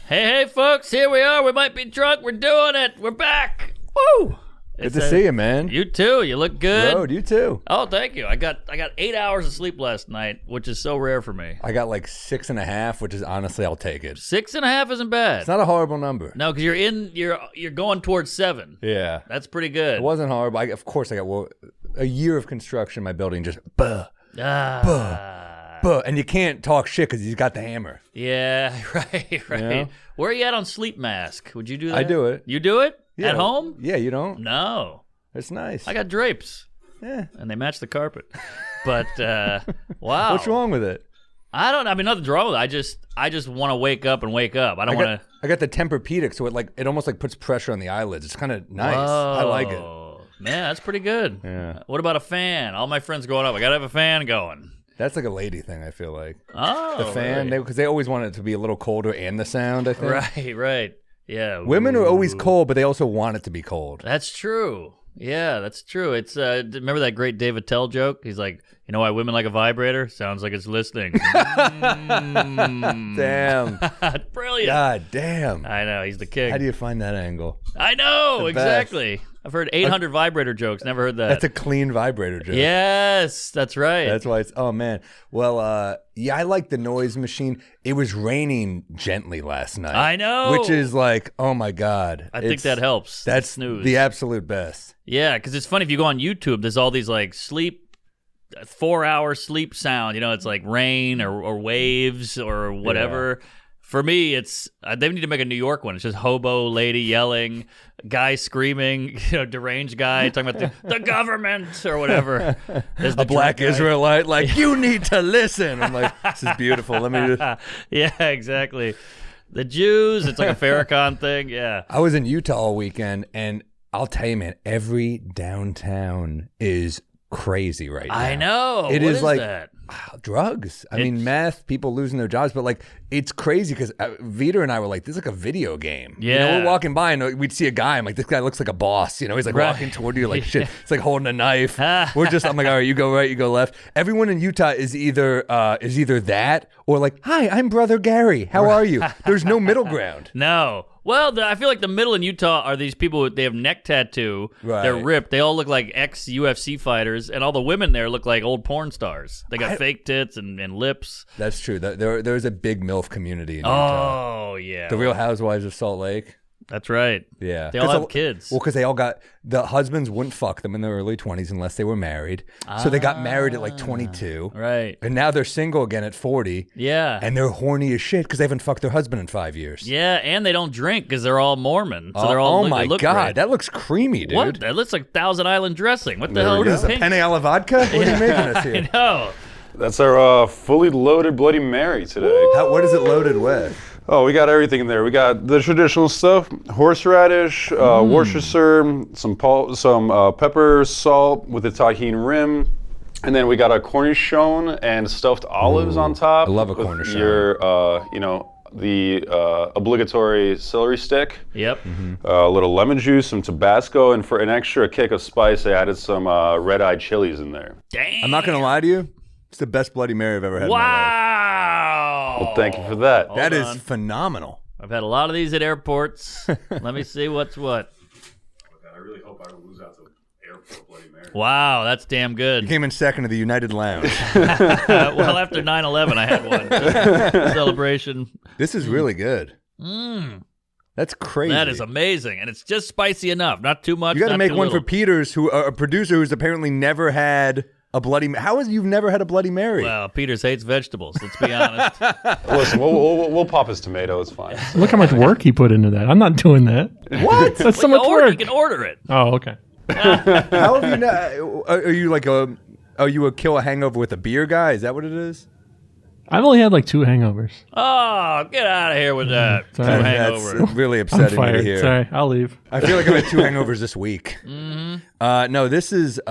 Hey, folks, here we are. We might be drunk. We're doing it. We're back. Woo! Good to see you, man. You too. You look good. Road, you too. Oh, thank you. I got 8 hours of sleep last night, which is so rare for me. I got like 6.5, which is honestly, I'll take it. 6.5 isn't bad. It's not a horrible number. No, because you're going towards 7. Yeah. That's pretty good. It wasn't horrible. Of course, I got a year of construction in my building, just buh. And you can't talk shit because he's got the hammer. Yeah, right. You know? Where are you at on Sleep Mask? Would you do that? I do it. You do it? Yeah. At home? Yeah, you don't? No. It's nice. I got drapes. Yeah. And they match the carpet. But, wow. What's wrong with it? I mean, nothing's wrong with it. I just want to wake up and wake up. I don't want to. I got the Tempur-Pedic, so it almost like puts pressure on the eyelids. It's kind of nice. I like it. Man, that's pretty good. Yeah. What about a fan? All my friends growing up, I got to have a fan going. That's like a lady thing, I feel like. Oh, the fan, right. because they always want it to be a little colder and the sound, I think. Right. Yeah. Women are always cold, but they also want it to be cold. That's true. Yeah, that's true. It's remember that great Dave Attell joke? He's like, you know why women like a vibrator? Sounds like it's listening. Damn. Brilliant. God damn. I know, he's the king. How do you find that angle? I know, The exactly. best. I've heard 800 vibrator jokes. Never heard that. That's a clean vibrator joke. Yes, that's right. That's why it's, oh man. Well, yeah, I like the noise machine. It was raining gently last night. I know. Which is like, oh my God. I think that helps. That's snooze. the absolute best. Yeah, because it's funny if you go on YouTube, there's all these like 4-hour sleep sound. You know, it's like rain or waves or whatever. Yeah. For me, it's they need to make a New York one. It's just hobo lady yelling, guy screaming, deranged guy talking about the government or whatever. A black Israelite like, you need to listen. I'm like, this is beautiful. Let me just... Yeah, exactly. The Jews, it's like a Farrakhan thing. Yeah. I was in Utah all weekend, and I'll tell you, man, every downtown is crazy right now. I know. It what is like that? Drugs. I mean, meth, people losing their jobs, but like it's crazy because Vita and I were like, this is like a video game. Yeah. We're walking by and we'd see a guy. I'm like, this guy looks like a boss. He's like walking toward you like shit. It's like holding a knife. I'm like, all right, you go right, you go left. Everyone in Utah is either that or like, hi, I'm Brother Gary. How are you? There's no middle ground. No. Well, I feel like the middle in Utah are these people, they have neck tattoo, right. They're ripped, they all look like ex-UFC fighters, and all the women there look like old porn stars. They got fake tits and lips. That's true. There's a big MILF community in Utah. Oh, yeah. The Real Housewives of Salt Lake. That's right. Yeah. They all have kids. Well, because the husbands wouldn't fuck them in their early 20s unless they were married. So they got married at like 22. Right. And now they're single again at 40. Yeah. And they're horny as shit because they haven't fucked their husband in 5 years. Yeah, and they don't drink because they're all Mormon. So they're all. Oh my God, great. that looks creamy, dude. What? That looks like Thousand Island dressing. What the hell is this? A penne alla vodka? What are you making us here? I know. That's our fully loaded Bloody Mary today. What is it loaded with? Oh, we got everything in there. We got the traditional stuff: horseradish, Worcestershire, some pepper, salt with a tahini rim, and then we got a cornichon and stuffed olives on top. I love a cornichon. Your, the obligatory celery stick. Yep. Mm-hmm. A little lemon juice, some Tabasco, and for an extra kick of spice, I added some red-eyed chilies in there. Damn. I'm not gonna lie to you. It's the best Bloody Mary I've ever had in my life. Wow. Well, thank you for that. That is phenomenal. I've had a lot of these at airports. Let me see what's what. I really hope I don't lose out to airport Bloody Mary. Wow, that's damn good. You came in second to the United Lounge. Well, after 9/11, I had one celebration. This is really good. That's crazy. That is amazing, and it's just spicy enough, not too much. You got to make one little. for Peters, who a producer who's apparently never had a Bloody. How is you've never had a Bloody Mary? Well, Peters hates vegetables. Let's be honest. Listen, we'll pop his tomato. It's fine. Look how much work he put into that. I'm not doing that. What? That's so much work. You can order it. Oh, okay. How have you not? Are you like a? Are you a kill a hangover with a beer guy? Is that what it is? I've only had like 2 hangovers. Oh, get out of here with that. Sorry. Two That's hangover. really I'm upsetting me to fired. hear. Sorry, I'll leave. I feel like I've had 2 hangovers this week. Mm-hmm. No, this is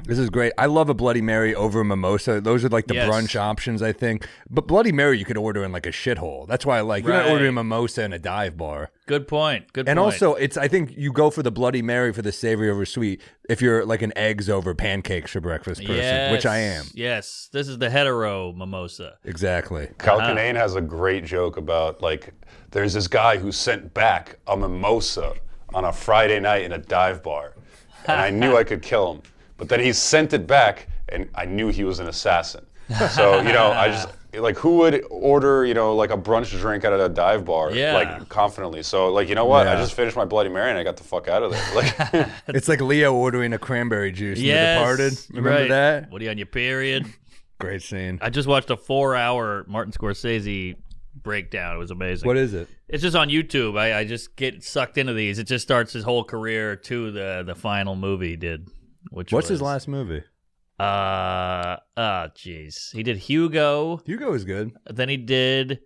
This is great. I love a Bloody Mary over a mimosa. Those are like the Yes. brunch options, I think. But Bloody Mary you could order in like a shithole. That's why I like you're not Right. ordering a mimosa in a dive bar. Good point. Good And point. also, I think you go for the Bloody Mary for the savory over sweet if you're like an eggs over pancakes for breakfast person, which I am. Yes, this is the hetero mimosa. Exactly. Kyle Kinane has a great joke about like there's this guy who sent back a mimosa on a Friday night in a dive bar, and I knew I could kill him. But then he sent it back, and I knew he was an assassin. So I just like who would order like a brunch drink at a dive bar like confidently. So like what? I just finished my Bloody Mary and I got the fuck out of there. Like It's like Leo ordering a cranberry juice in Yes, The Departed. Remember right. that? What are you on your period? Great scene. I just watched a 4-hour Martin Scorsese breakdown. It was amazing. What is it? It's just on YouTube. I just get sucked into these. It just starts his whole career to the final movie he did. What's his last movie? Jeez. He did Hugo. Hugo is good. Then he did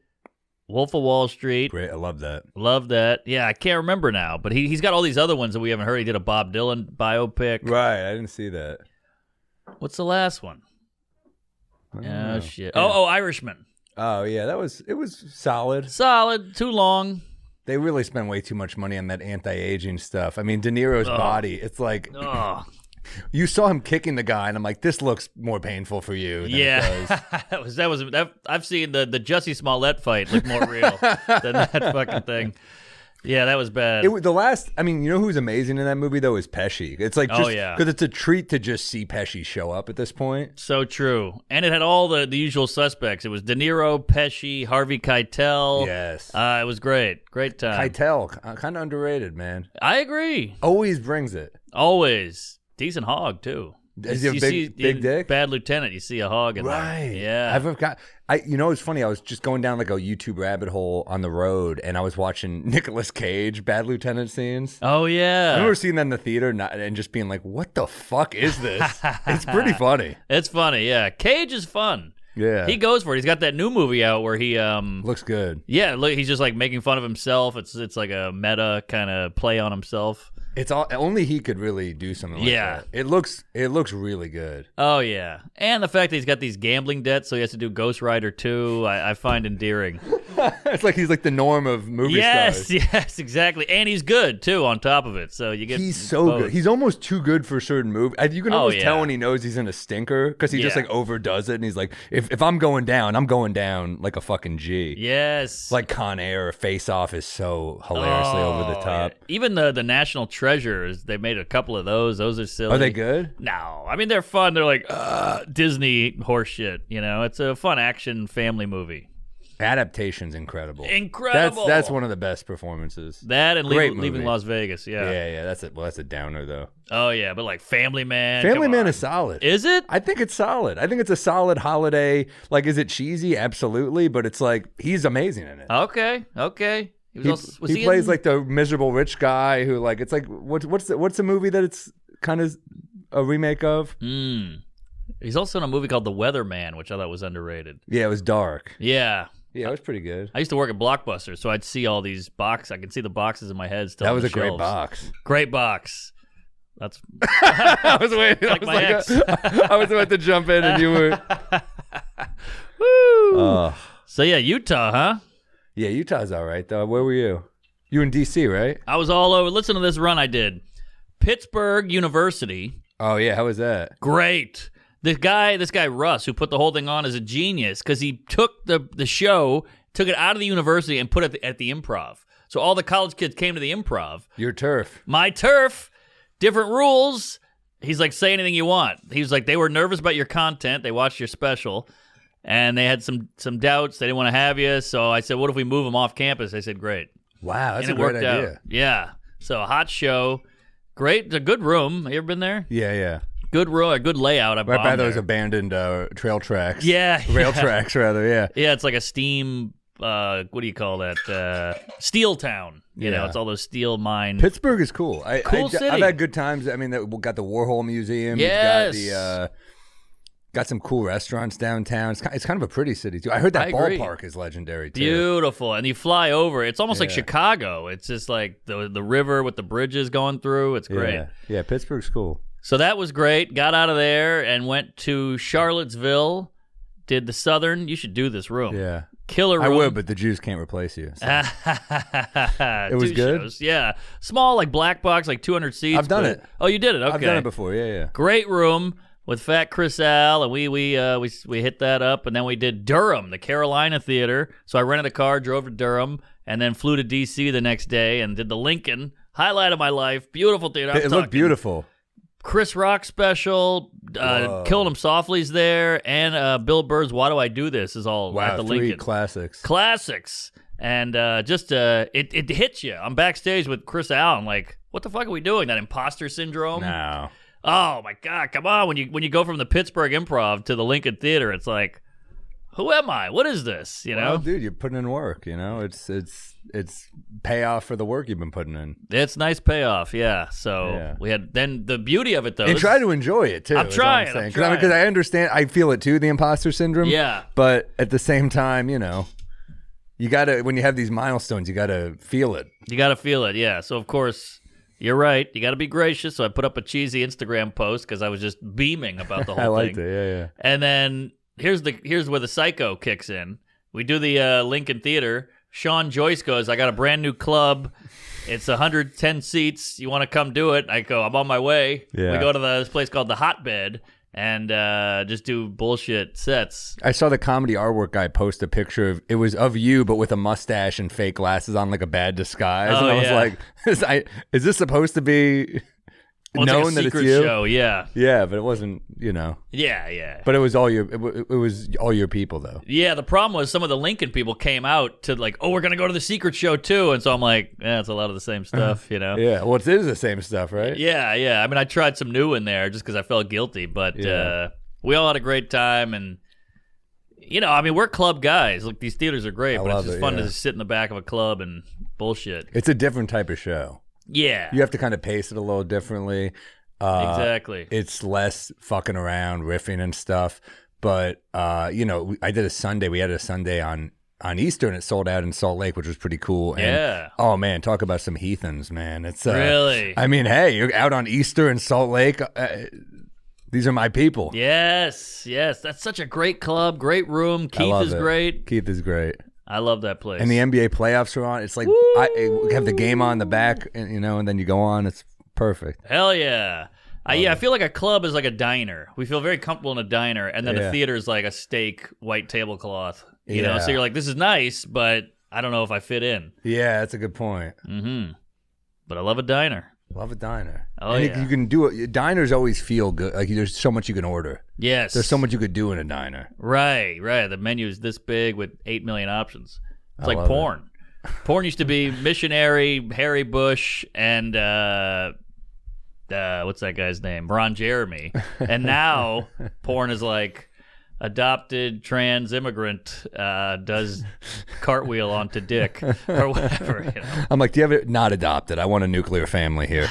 Wolf of Wall Street. Great. I love that. Love that. Yeah, I can't remember now, but he's got all these other ones that we haven't heard. He did a Bob Dylan biopic. Right. I didn't see that. What's the last one? I don't Oh know. shit. Oh, Irishman. Oh yeah, it was solid. Solid. Too long. They really spent way too much money on that anti-aging stuff. I mean, De Niro's body. It's like Oh. you saw him kicking the guy, and I'm like, this looks more painful for you. Than it does. that. I've seen the Jussie Smollett fight look more real than that fucking thing. Yeah, that was bad. It was the last. I mean, you know who's amazing in that movie though is Pesci. It's like just because it's a treat to just see Pesci show up at this point. So true. And it had all the usual suspects. It was De Niro, Pesci, Harvey Keitel. Yes, It was great. Great time. Keitel, kind of underrated, man. I agree. Always brings it. Always. Decent hog, too. Is he a You big see big in dick? Bad Lieutenant, you see a hog in Right. there. Yeah. I forgot. It's funny. I was just going down like a YouTube rabbit hole on the road, and I was watching Nicolas Cage Bad Lieutenant scenes. Oh, yeah. I remember seeing that in the theater and just being like, "What the fuck is this?" It's pretty funny. It's funny, yeah. Cage is fun. Yeah, He goes for it. He's got that new movie out where he looks good. yeah, look, he's just like making fun of himself. It's like a meta kind of play on himself. It's only he could really do something like Yeah. that. It looks really good. Oh yeah, and the fact that he's got these gambling debts, so he has to do Ghost Rider 2, I find endearing. It's like he's like the norm of movie stars. Yes, exactly, and he's good too. On top of it, so you get He's so both. good. He's almost too good for certain movies. You can almost tell yeah. when he knows he's in a stinker because he just Yeah. like overdoes it, and he's like, if I'm going down, I'm going down like a fucking G. Yes, Like Con Air, Face Off is so hilariously over the top. yeah. Even the National Treasures, they made a couple of those. Those are silly. Are they good? No, I mean they're fun. They're like Disney horse shit. It's a fun action family movie. Adaptation's incredible. Incredible. That's one of the best performances. That and Great Leaving movie. Las Vegas. Yeah. Yeah, that's a downer though. Oh yeah, but like Family Man. Family come Man on. is solid. Is it? I think it's solid. I think it's a solid holiday. Like, is it cheesy? Absolutely, but it's like he's amazing in it. Okay. He, was also, was he plays in- like the miserable rich guy who like it's like what's the movie that it's kind of a remake of? He's also in a movie called The Weatherman, which I thought was underrated. Yeah, it was dark. Yeah. Yeah, it was pretty good. I used to work at Blockbuster, so I'd see all these boxes. I can see the boxes in my head still. That on was the a great shelves. box. Great box. That's I was waiting. Like my ex. I was about to jump in, and you were. woo. So yeah, Utah, huh? Yeah, Utah's all right though. Where were you? You in DC, right? I was all over. Listen to this run I did. Pittsburgh University. Oh yeah, how was that? Great. This guy Russ, who put the whole thing on, is a genius because he took the show, took it out of the university, and put it at the Improv. So all the college kids came to the Improv. Your turf. My turf, different rules. He's like, say anything you want. He was like, they were nervous about your content. They watched your special, and they had some doubts. They didn't want to have you. So I said, what if we move them off campus? They said, great. Wow, that's And a it great worked idea. out. Yeah. So a hot show. Great. It's a good room. You ever been there? Yeah. Good room. A good layout. Right by those abandoned trail tracks. Yeah. Rail tracks, rather, yeah. Yeah, it's like a steam, what do you call that? Steel town. You know, Yeah. it's all those steel mine. Pittsburgh is cool. Cool city. I've had good times. I mean, we got the Warhol Museum. Yes. You've got got some cool restaurants downtown. It's kind of a pretty city, too. I heard that I agree. ballpark is legendary, too. Beautiful. And you fly over. It's almost like Yeah. Chicago. It's just like the river with the bridges going through. It's great. Yeah, Pittsburgh's cool. So that was great. Got out of there and went to Charlottesville. Did the Southern. You should do this room. Yeah. Killer room. I would, but the Jews can't replace you. So. It was good? Shows. Yeah. Small, like black box, like 200 seats. I've done it. Oh, you did it? Okay. I've done it before. Yeah. Great room with Fat Chris Al, and we hit that up, and then we did Durham, the Carolina Theater. So I rented a car, drove to Durham, and then flew to D.C. the next day and did the Lincoln. Highlight of my life. Beautiful theater. It looked beautiful. Chris Rock special, Killing Him Softly's there, and Bill Burr's Why Do I Do This is all at the three Lincoln. classics. And just it hits you. I'm backstage with Chris Allen, like, what the fuck are we doing? That imposter syndrome? No. Oh my God, come on. When you go from the Pittsburgh Improv to the Lincoln Theater, it's like, who am I? What is this? You know? Well, dude, you're putting in work, you know? It's payoff for the work you've been putting in. It's nice payoff, yeah. So we had, then the beauty of it though. And try to enjoy it too. I'm trying. Because I understand, I feel it too, the imposter syndrome. Yeah. But at the same time, you know, you gotta, when you have these milestones, you gotta feel it. You gotta feel it, yeah. So of course, you're right. You gotta be gracious. So I put up a cheesy Instagram post because I was just beaming about the whole thing. I liked it, yeah. And then here's where the psycho kicks in. We do the Lincoln Theater. Sean Joyce goes, I got a brand new club. It's 110 seats. You want to come do it? I go, I'm on my way. Yeah. We go to this place called The Hotbed and just do bullshit sets. I saw the comedy artwork guy post a picture of, it was of you, but with a mustache and fake glasses on, like a bad disguise. Oh, and I was yeah. like, is this supposed to be Well, known it's like a that secret it's you? show, yeah. Yeah, but it wasn't, you know. Yeah. But it was all your people, though. Yeah, the problem was some of the Lincoln people came out to like, oh, we're going to go to the secret show too. And so I'm like, yeah, it's a lot of the same stuff, you know? Yeah, well, it is the same stuff, right? Yeah. I mean, I tried some new in there just because I felt guilty, but we all had a great time. And, you know, I mean, we're club guys. Look, these theaters are great, but it's just fun to just sit in the back of a club and bullshit. It's a different type of show. Yeah. You have to kind of pace it a little differently. Exactly. It's less fucking around, riffing and stuff. But, you know, I did a Sunday. We had a Sunday on Easter, and it sold out in Salt Lake, which was pretty cool. And, yeah. Oh, man, talk about some heathens, man. It's really? I mean, hey, you're out on Easter in Salt Lake. These are my people. Yes. That's such a great club, great room. Keith is great. Keith is great. I love that place. And the NBA playoffs are on. It's like we have the game on the back, and, you know, and then you go on. It's perfect. Hell yeah. I feel like a club is like a diner. We feel very comfortable in a diner, and then a theater is like a steak, white tablecloth. You know, so you're like, this is nice, but I don't know if I fit in. Yeah, that's a good point. Mm-hmm. But I love a diner. Love a diner. Oh, and yeah. You can do it. Diners always feel good. Like there's so much you can order. Yes. There's so much you could do in a diner. Right. The menu is this big with 8 million options. It's like love porn. Porn used to be Missionary, Harry Bush, and what's that guy's name? Ron Jeremy. And now porn is like adopted trans immigrant does cartwheel onto dick or whatever. You know? I'm like, do you have it? Not adopted. I want a nuclear family here.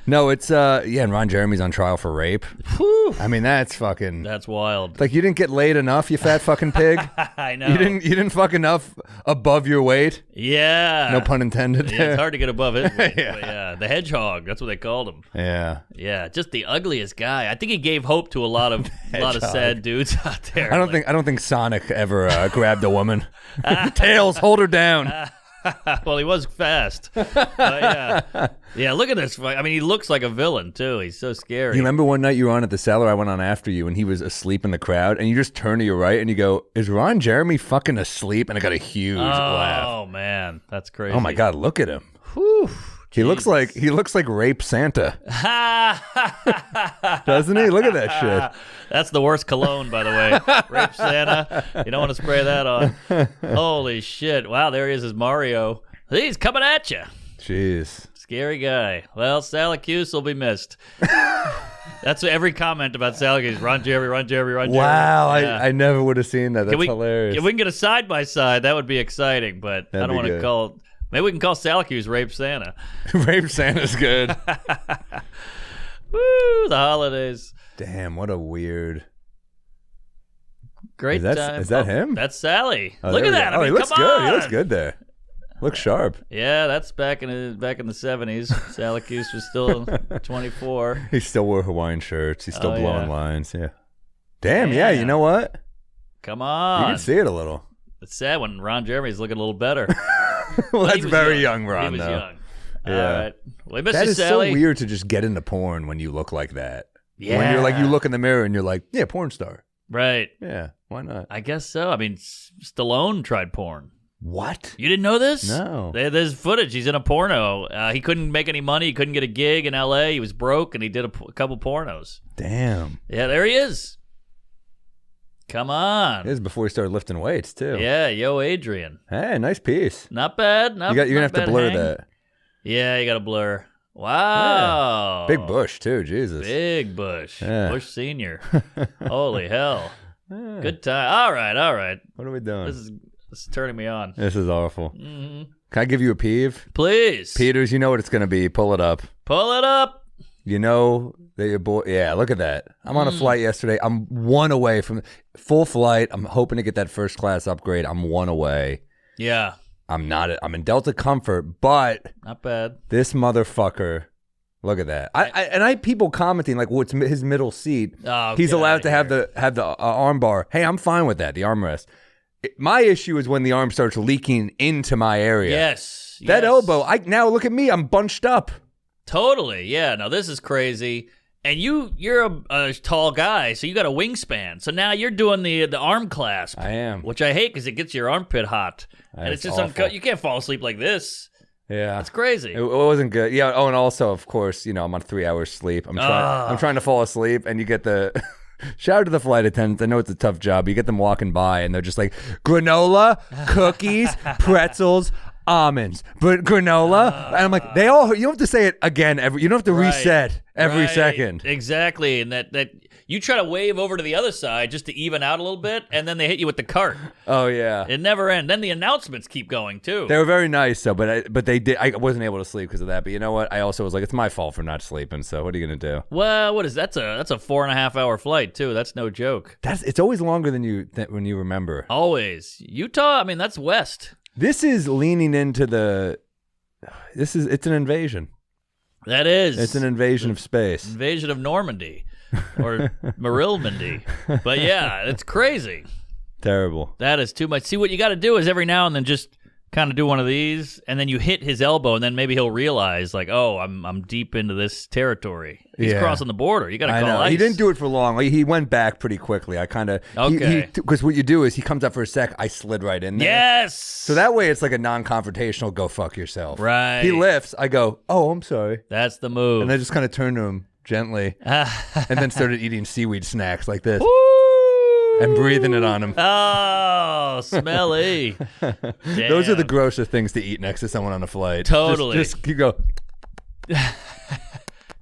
No, it's and Ron Jeremy's on trial for rape. Whew. I mean, that's fucking. That's wild. Like, you didn't get laid enough, you fat fucking pig. I know. You didn't fuck enough above your weight. Yeah. No pun intended. Yeah, it's hard to get above it. But, yeah, the hedgehog. That's what they called him. Yeah, just the ugliest guy. I think he gave hope to a lot of sad dudes out there. I don't think Sonic ever grabbed a woman. Tails, hold her down. Well, he was fast. Yeah. Look at this. I mean, he looks like a villain too. He's so scary. You remember one night you were on at the Cellar? I went on after you, and he was asleep in the crowd, and you just turn to your right, and you go, "Is Ron Jeremy fucking asleep?" And I got a huge laugh. Oh man, that's crazy. Oh my God, look at him. Whew. He looks like Rape Santa. Doesn't he? Look at that shit. That's the worst cologne, by the way. Rape Santa. You don't want to spray that on. Holy shit. Wow, there he is as Mario. He's coming at you. Jeez. Scary guy. Well, Salacuse will be missed. That's every comment about Salacuse. Ron Jeremy. Wow, Yeah. I never would have seen that. That's hilarious. If we can get a side-by-side, that would be exciting, but I don't want to call... Maybe we can call Salacuse Rape Santa. Rape Santa's good. Woo, the holidays. Damn, what a weird... Great time. Is that him? That's Sally. Oh, Look at that. I mean, he looks come good. on. He looks good there. Looks sharp. Yeah, that's back in the 70s. Syracuse was still 24. He still wore Hawaiian shirts. He's still Oh, blowing yeah. lines. Yeah. Damn. Yeah. You know what? Come You on. can see it a little. It's sad when Ron Jeremy's looking a little better. Well, He that's was very young, Ron. He was though. young. Yeah. All right. Well, Mr. That is Sally. so weird to just get into porn when you look like that. Yeah. When you're like, you look in the mirror and you're like, yeah, porn star. Right. Yeah. Why not? I guess so. I mean, Stallone tried porn. What? You didn't know this? No. There's footage. He's in a porno. He couldn't make any money. He couldn't get a gig in L.A. He was broke, and he did a couple pornos. Damn. Yeah, there he is. Come on. This is before he started lifting weights, too. Yeah, yo, Adrian. Hey, nice piece. Not bad. Not, You're going to not have to bad blur hang. that. Yeah, you got to blur. Wow. Big Bush, too. Jesus. Big Bush. Yeah. Bush Senior. Holy hell. Good time. All right. What are we doing? This is turning me on. This is awful. Mm-hmm. Can I give you a peeve? Please. Peters, you know what it's going to be. Pull it up. Pull it up. You know that your boy. Yeah, look at that. I'm on a flight yesterday. I'm one away from full flight. I'm hoping to get that first class upgrade. I'm one away. Yeah. I'm not. I'm in Delta Comfort, but Not bad. this motherfucker. Look at that. I people commenting like, "What's his middle seat? Oh, He's get allowed outta to have the arm bar." Hey, I'm fine with that. The armrest. My issue is when the arm starts leaking into my area. Yes. That yes. elbow. Now look at me. I'm bunched up. Totally. Yeah. No, this is crazy. And you're a tall guy, so you got a wingspan. So now you're doing the arm clasp. I am. Which I hate because it gets your armpit hot. And That's it's just awful. you can't fall asleep like this. Yeah. That's crazy. It wasn't good. Yeah. Oh, and also, of course, I'm on 3 hours sleep. I'm trying to fall asleep, and you get the shout out to the flight attendants. I know it's a tough job. You get them walking by, and they're just like granola, cookies, pretzels, almonds, but granola. And I'm like, you don't have to say it again. You don't have to reset every Right. second. Exactly. And that you try to wave over to the other side just to even out a little bit, and then they hit you with the cart. Oh yeah. It never ends. Then the announcements keep going too. They were very nice, though, but they did. I wasn't able to sleep because of that. But you know what? I also was like, it's my fault for not sleeping. So what are you gonna do? Well, what is that's a 4.5 hour flight too. That's no joke. It's always longer than when you remember. Always. Utah, I mean, that's west. This is leaning into it's an invasion. That is. It's an invasion of space. invasion of Normandy or Marilmandy. But yeah, it's crazy. Terrible. That is too much. See, what you got to do is every now and then just kind of do one of these, and then you hit his elbow, and then maybe he'll realize, like, oh, I'm deep into this territory. He's Yeah. crossing the border. You got to I call know. ice. He didn't do it for long. He went back pretty quickly. I kind of Okay. because what you do is he comes up for a sec. I slid right in there. Yes. So that way it's like a non-confrontational. Go fuck yourself. Right. He lifts. I go. Oh, I'm sorry. That's the move. And I just kind of turned to him gently, and then started eating seaweed snacks like this and breathing it on him. Oh, smelly. Those are the Damn. grosser things to eat next to someone on a flight. Totally. Just you go.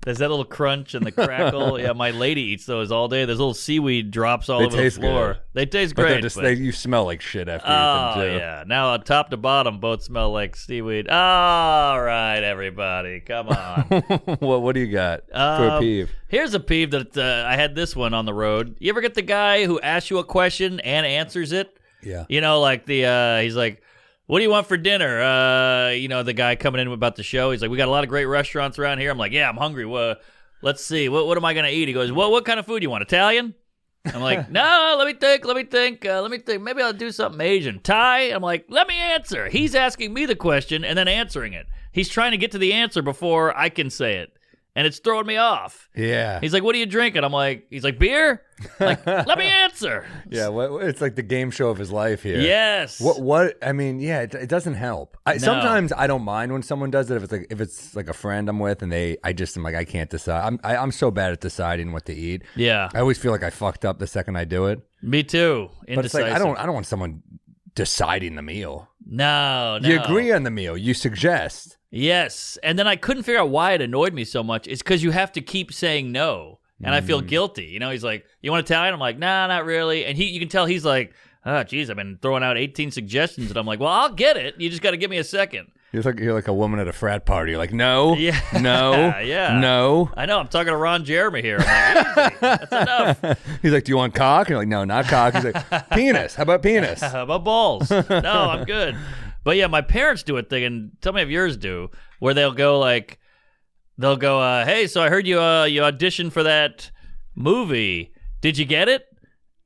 There's that little crunch and the crackle. Yeah, my lady eats those all day. There's little seaweed drops all They over the taste floor. good. They taste But great. they're just but- you smell like shit after you Oh, eat them too. yeah. Now, top to bottom, both smell like seaweed. All right, everybody. Come on. What do you got for a peeve? Here's a peeve that I had this one on the road. You ever get the guy who asks you a question and answers it? Yeah. You know, like he's like, what do you want for dinner? The guy coming in about the show, he's like, we got a lot of great restaurants around here. I'm like, yeah, I'm hungry. Let's see. What am I going to eat? He goes, what kind of food do you want? Italian? I'm like, no, let me think. Maybe I'll do something Asian. Thai? I'm like, let me answer. He's asking me the question and then answering it. He's trying to get to the answer before I can say it. And it's throwing me off. Yeah. He's like, what are you drinking? He's like, beer? I'm like, let me answer. Yeah, it's like the game show of his life here. Yes. What? I mean, yeah, it doesn't help. Sometimes I don't mind when someone does it if it's like a friend I'm with and I'm like I can't decide. I'm so bad at deciding what to eat. Yeah. I always feel like I fucked up the second I do it. Me too. But it's like I Indecisive. don't want someone deciding the meal. No. You agree on the meal. You suggest. Yes. And then I couldn't figure out why it annoyed me so much. It's because you have to keep saying no. And I feel guilty. He's like, you want Italian? I'm like, nah, not really. And you can tell he's like, oh, geez, I've been throwing out 18 suggestions. And I'm like, well, I'll get it. You just got to give me a second. You're like a woman at a frat party. You're like, no, Yeah. no, Yeah. no. I know. I'm talking to Ron Jeremy here. I'm like, easy. That's enough. He's like, do you want cock? And you're like, no, not cock. He's like, penis. How about penis? How about balls? No, I'm good. But yeah, my parents do a thing, and tell me if yours do, where they'll go, hey, so I heard you auditioned for that movie. Did you get it?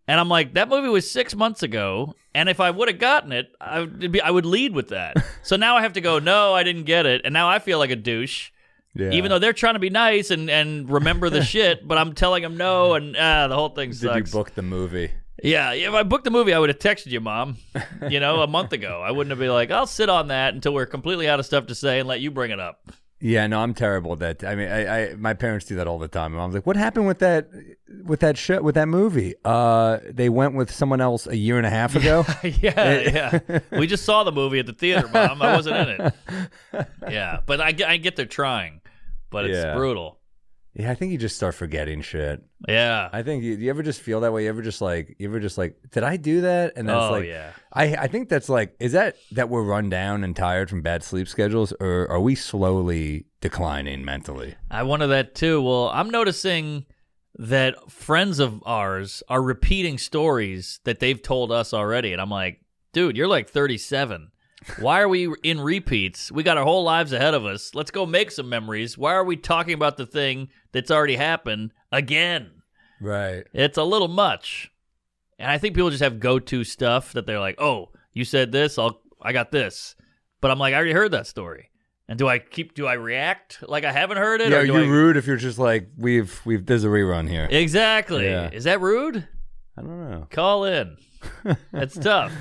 And I'm like, that movie was 6 months ago, and if I would have gotten it, I would lead with that. So now I have to go, no, I didn't get it, and now I feel like a douche. Yeah. Even though they're trying to be nice and remember the shit, but I'm telling them no, and the whole thing sucks. Did you book the movie? Yeah, if I booked the movie, I would have texted you, Mom, a month ago. I wouldn't have been like, I'll sit on that until we're completely out of stuff to say and let you bring it up. Yeah, no, I'm terrible at that. I mean, I my parents do that all the time. And I was like, what happened with that movie? They went with someone else a year and a half ago. Yeah. We just saw the movie at the theater, Mom. I wasn't in it. Yeah, but I get they're trying, but it's brutal. Yeah, I think you just start forgetting shit. Yeah. I think you ever just feel that way? You ever just like, did I do that? And then it's like, yeah. I think that's like, is that we're run down and tired from bad sleep schedules, or are we slowly declining mentally? I wonder that too. Well, I'm noticing that friends of ours are repeating stories that they've told us already. And I'm like, dude, you're like 37. Why are we in repeats? We got our whole lives ahead of us. Let's go make some memories. Why are we talking about the thing that's already happened again? Right. It's a little much. And I think people just have go-to stuff that they're like, oh, you said this, I got this. But I'm like, I already heard that story. And do I react like I haven't heard it? Yeah, or are you rude if you're just like, there's a rerun here? Exactly. Yeah. Is that rude? I don't know. Call in. It's tough.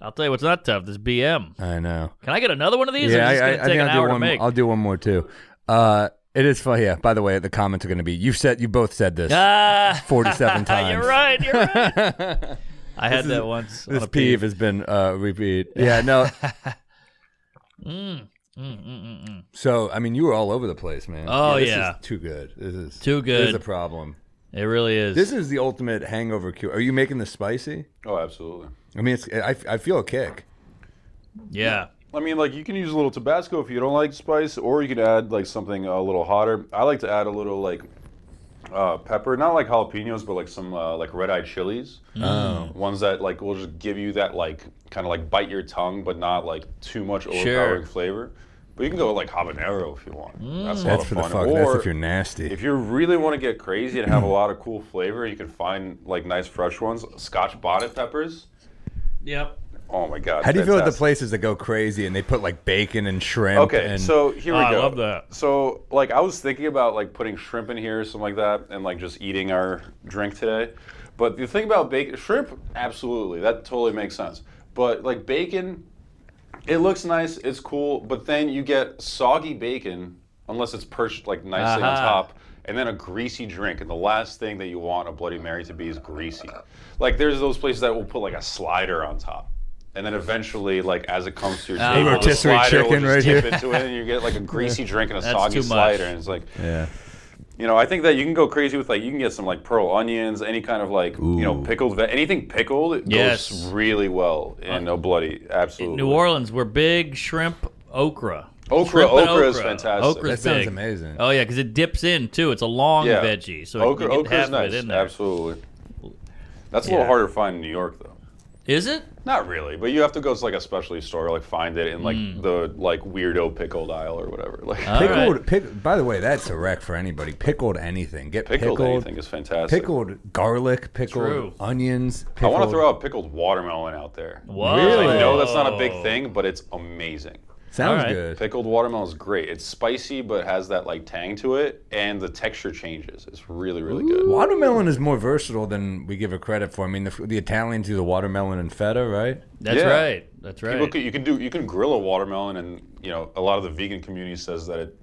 I'll tell you what's not tough. This BM. I know. Can I get another one of these? Yeah, or is this gonna take an hour to make? I'll do one more too. It is fun. Yeah. By the way, the comments are going to be. You both said this 47 times. You're right. I had that once. This peeve has been repeat. Yeah. No. So I mean, you were all over the place, man. Oh this yeah. is too good. This is too good. This is a problem. It really is. This is the ultimate hangover cure. Are you making this spicy? Oh, absolutely. I mean, I feel a kick. Yeah. I mean, like, you can use a little Tabasco if you don't like spice, or you can add like something a little hotter. I like to add a little like pepper, not like jalapenos, but like some like red-eyed chilies. Oh. Ones that like will just give you that like kind of like bite your tongue, but not like too much overpowering flavor. But you can go with like habanero if you want. That's a lot of for the fun. fuck. Or That's if you're nasty. if you really want to get crazy and have a lot of cool flavor, you can find like nice fresh ones. Scotch bonnet peppers. Yep. Oh my god. How do you feel at the fantastic. places that go crazy and they put like bacon and shrimp? Okay, and, so here we go. I love that. So, like, I was thinking about like putting shrimp in here or something like that, and like just eating our drink today. But the thing about bacon, shrimp, absolutely, that totally makes sense. But like bacon, it looks nice, it's cool, but then you get soggy bacon, unless it's perched like nicely on top, and then a greasy drink. And the last thing that you want a Bloody Mary to be is greasy. Like, there's those places that will put like a slider on top. And then eventually, like, as it comes to your table, the rotisserie slider will chicken just right tip here. into it, and you get like a greasy drink and a That's soggy too much. slider. And it's like, yeah. you know, I think that you can go crazy with like, you can get some like pearl onions, any kind of like, you know, pickled, anything pickled, it Yes. goes really well in a bloody, absolutely. New Orleans, we're big shrimp okra. Okra, Shrimp and okra is fantastic. Okra's That sounds big. amazing. Oh yeah, because it dips in too. It's a long Yeah. veggie, so Okra, you get okra half is of nice, it in there. absolutely. That's a little harder to find in New York, though. Is it? Not really, but you have to go to like a specialty store, like find it in like the like weirdo pickled aisle or whatever. Like Pickled, by the way, that's a wreck for anybody. Pickled anything. Get pickled anything is fantastic. Pickled garlic, pickled True. onions. I Pickled, want to throw out pickled watermelon out there. Whoa. Really? I know that's not a big thing, but it's amazing. Sounds All right. good. Pickled watermelon is great. It's spicy, but has that like tang to it, and the texture changes. It's really, really good. Watermelon is more versatile than we give it credit for. I mean, the Italians do the watermelon and feta, right? That's Yeah. right. That's right. You can grill a watermelon, and you know a lot of the vegan community says that it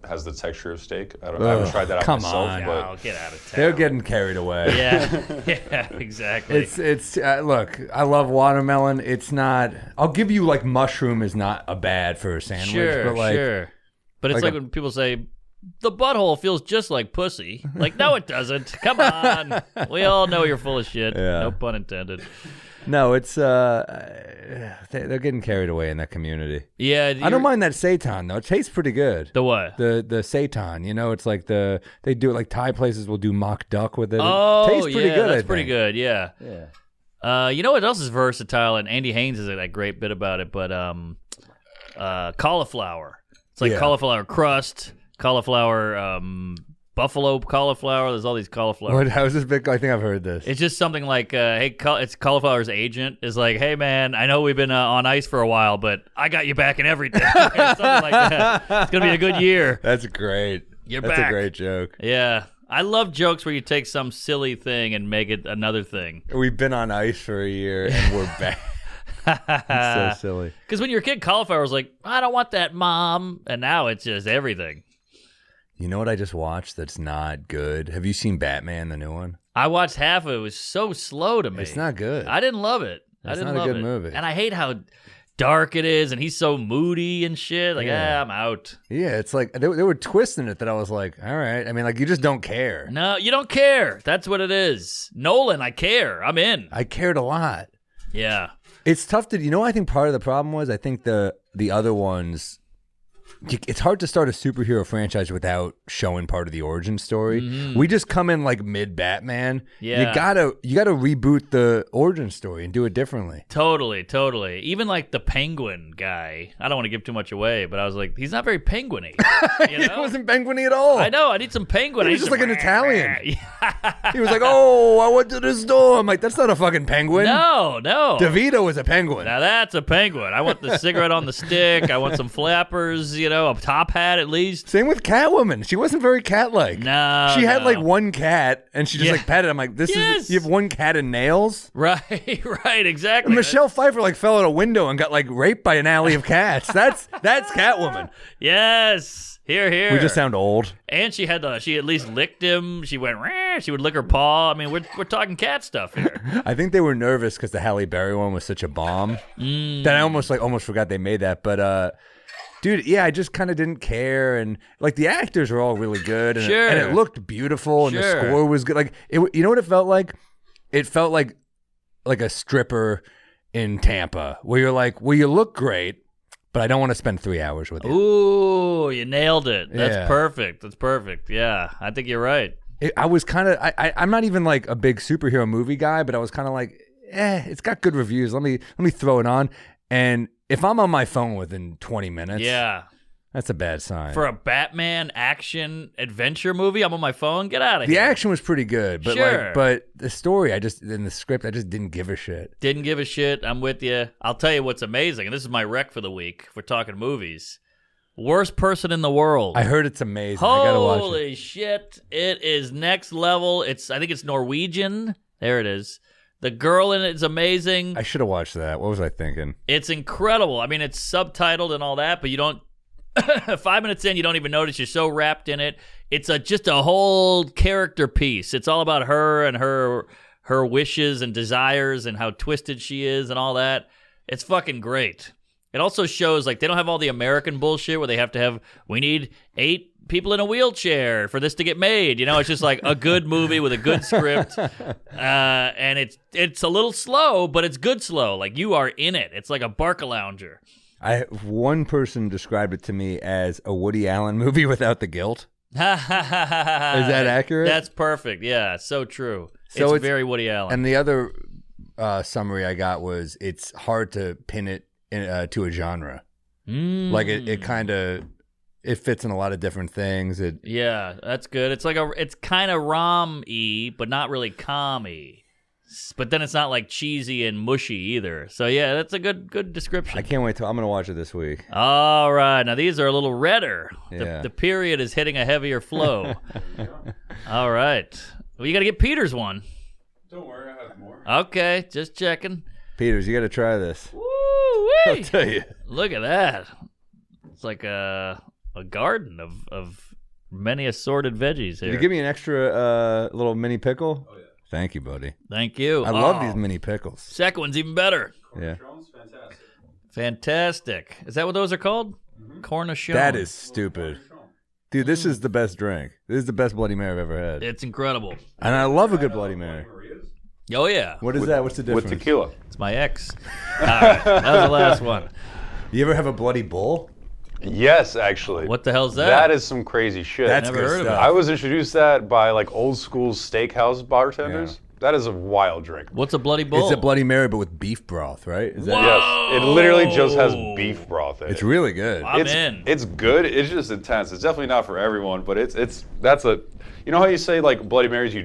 has the texture of steak. I haven't tried that out come myself, on. but Oh, get out of town. They're getting carried away. Yeah, yeah, exactly. It's look, I love watermelon. It's not. I'll give you like mushroom is not a bad for a sandwich, sure, but like sure. But it's like like when people say the butthole feels just like pussy. Like, no, it doesn't. Come on. We all know you're full of shit. Yeah. No pun intended. no, it's they're getting carried away in that community. Yeah, I don't mind that seitan though. It tastes pretty good. the what? The seitan, you know, it's like they do it like Thai places will do mock duck with it. Oh, it tastes pretty yeah, good. that's I pretty think. good. Yeah. Yeah. You know what else is versatile? And Andy Haynes is that great bit about it, but cauliflower. It's like cauliflower crust, cauliflower, buffalo cauliflower. There's all these cauliflower. How's this big? I think I've heard this. It's just something like, hey, it's cauliflower's agent is like, hey man, I know we've been on ice for a while, but I got you back in everything. Something like that. It's gonna be a good year. That's great. You're That's back. a great joke. Yeah. I love jokes where you take some silly thing and make it another thing. We've been on ice for a year and we're back. It's so silly. Because when you're a kid, cauliflower was like, I don't want that, Mom. And now it's just everything. You know what I just watched that's not good? Have you seen Batman, the new one? I watched half of it. It was so slow to me. It's not good. I didn't love it. It's I didn't not a love good it. movie. And I hate how dark it is, and he's so moody and shit. Like, I'm out. Yeah, it's like there were twists in it that I was like, all right. I mean, like, you just don't care. No, you don't care. That's what it is. Nolan, I care. I'm in. I cared a lot. Yeah. It's tough to, I think part of the problem was, I think the other ones, it's hard to start a superhero franchise without showing part of the origin story. Mm-hmm. We just come in like mid Batman. Yeah. You gotta reboot the origin story and do it differently. Totally. Even like the penguin guy. I don't want to give too much away, but I was like, he's not very penguin-y. You know? He wasn't penguin-y at all. I know. I need some penguin. He I was need just like some- an Italian. He was like, oh, I went to the store. I'm like, that's not a fucking penguin. No. DeVito was a penguin. Now that's a penguin. I want the cigarette on the stick. I want some flappers, a top hat at least. Same with Catwoman. She wasn't very cat-like. No. She had like one cat, and she just like petted it. I'm like, Yes. you have one cat and nails? Right, exactly. And Michelle Pfeiffer like fell out a window and got like raped by an alley of cats. That's Catwoman. Yes. Here. We just sound old. And she at least licked him. She went, "Rah." She would lick her paw. I mean, we're talking cat stuff here. I think they were nervous because the Halle Berry one was such a bomb that I almost forgot they made that. But dude, yeah, I just kind of didn't care, and like the actors were all really good, and, Sure. and it looked beautiful, and the Sure. score was good. Like you know what it felt like? It felt like a stripper in Tampa, where you're like, well, you look great, but I don't want to spend 3 hours with you. Ooh, you nailed it. That's Yeah. perfect. That's perfect. Yeah, I think you're right. I was kind of I'm not even like a big superhero movie guy, but I was kind of like, it's got good reviews. Let me throw it on. And if I'm on my phone within 20 minutes, Yeah. that's a bad sign. For a Batman action adventure movie, I'm on my phone. Get out of The here. action was pretty good, but Sure. but the story, in the script, I just didn't give a shit. Didn't give a shit. I'm with you. I'll tell you what's amazing, and this is my rec for the week. If we're talking movies, Worst Person in the World. I heard it's amazing. I gotta watch it. Holy shit! It is next level. I think it's Norwegian. There it is. The girl in it is amazing. I should have watched that. What was I thinking? It's incredible. I mean, it's subtitled and all that, but you don't. 5 minutes in, you don't even notice. You're so wrapped in it. It's just a whole character piece. It's all about her and her wishes and desires and how twisted she is and all that. It's fucking great. It also shows like they don't have all the American bullshit where they have to have. We need 8 people in a wheelchair for this to get made. It's just like a good movie with a good script, and it's a little slow, but it's good slow. Like you are in it. It's like a Barcalounger. One person described it to me as a Woody Allen movie without the guilt. Is that accurate? That's perfect. Yeah, so true. So it's very Woody Allen. And the other summary I got was it's hard to pin it to a genre. Like it kind of it fits in a lot of different things. Yeah, that's good. It's kind of rom-y, but not really com-y. But then it's not like cheesy and mushy either. So yeah, that's a good description. I can't wait I'm gonna watch it this week. All right, now these are a little redder. Yeah. The period is hitting a heavier flow. All right, well, you got to get Peter's one. Don't worry, I have more. Okay, just checking. Peters, you got to try this. Woo-wee. I'll tell you. Look at that. It's like a garden of many assorted veggies here. Did you give me an extra little mini pickle? Oh, yeah. Thank you, buddy. Thank you. I love these mini pickles. Second one's even better. Yeah. Cornichons, fantastic. Fantastic. Is that what those are called? Cornichon. That is stupid. Dude, this is the best drink. This is the best Bloody Mary I've ever had. It's incredible. And I love a good Bloody Mary. Oh, yeah. What is that? What's the difference? With tequila. It's my ex. All right. That was the last one. You ever have a Bloody Bull? Yes, actually. What the hell's that? That is some crazy shit. That's Never good heard of stuff. it. I was introduced that by like old school steakhouse bartenders. That is a wild drink. What's a Bloody Bull? It's a Bloody Mary, but with beef broth, right? Is that Yes, it literally just has beef broth in it. It's really good. I'm it's, in. It's good. It's just intense. It's definitely not for everyone, but that's a. You know how you say like Bloody Marys, you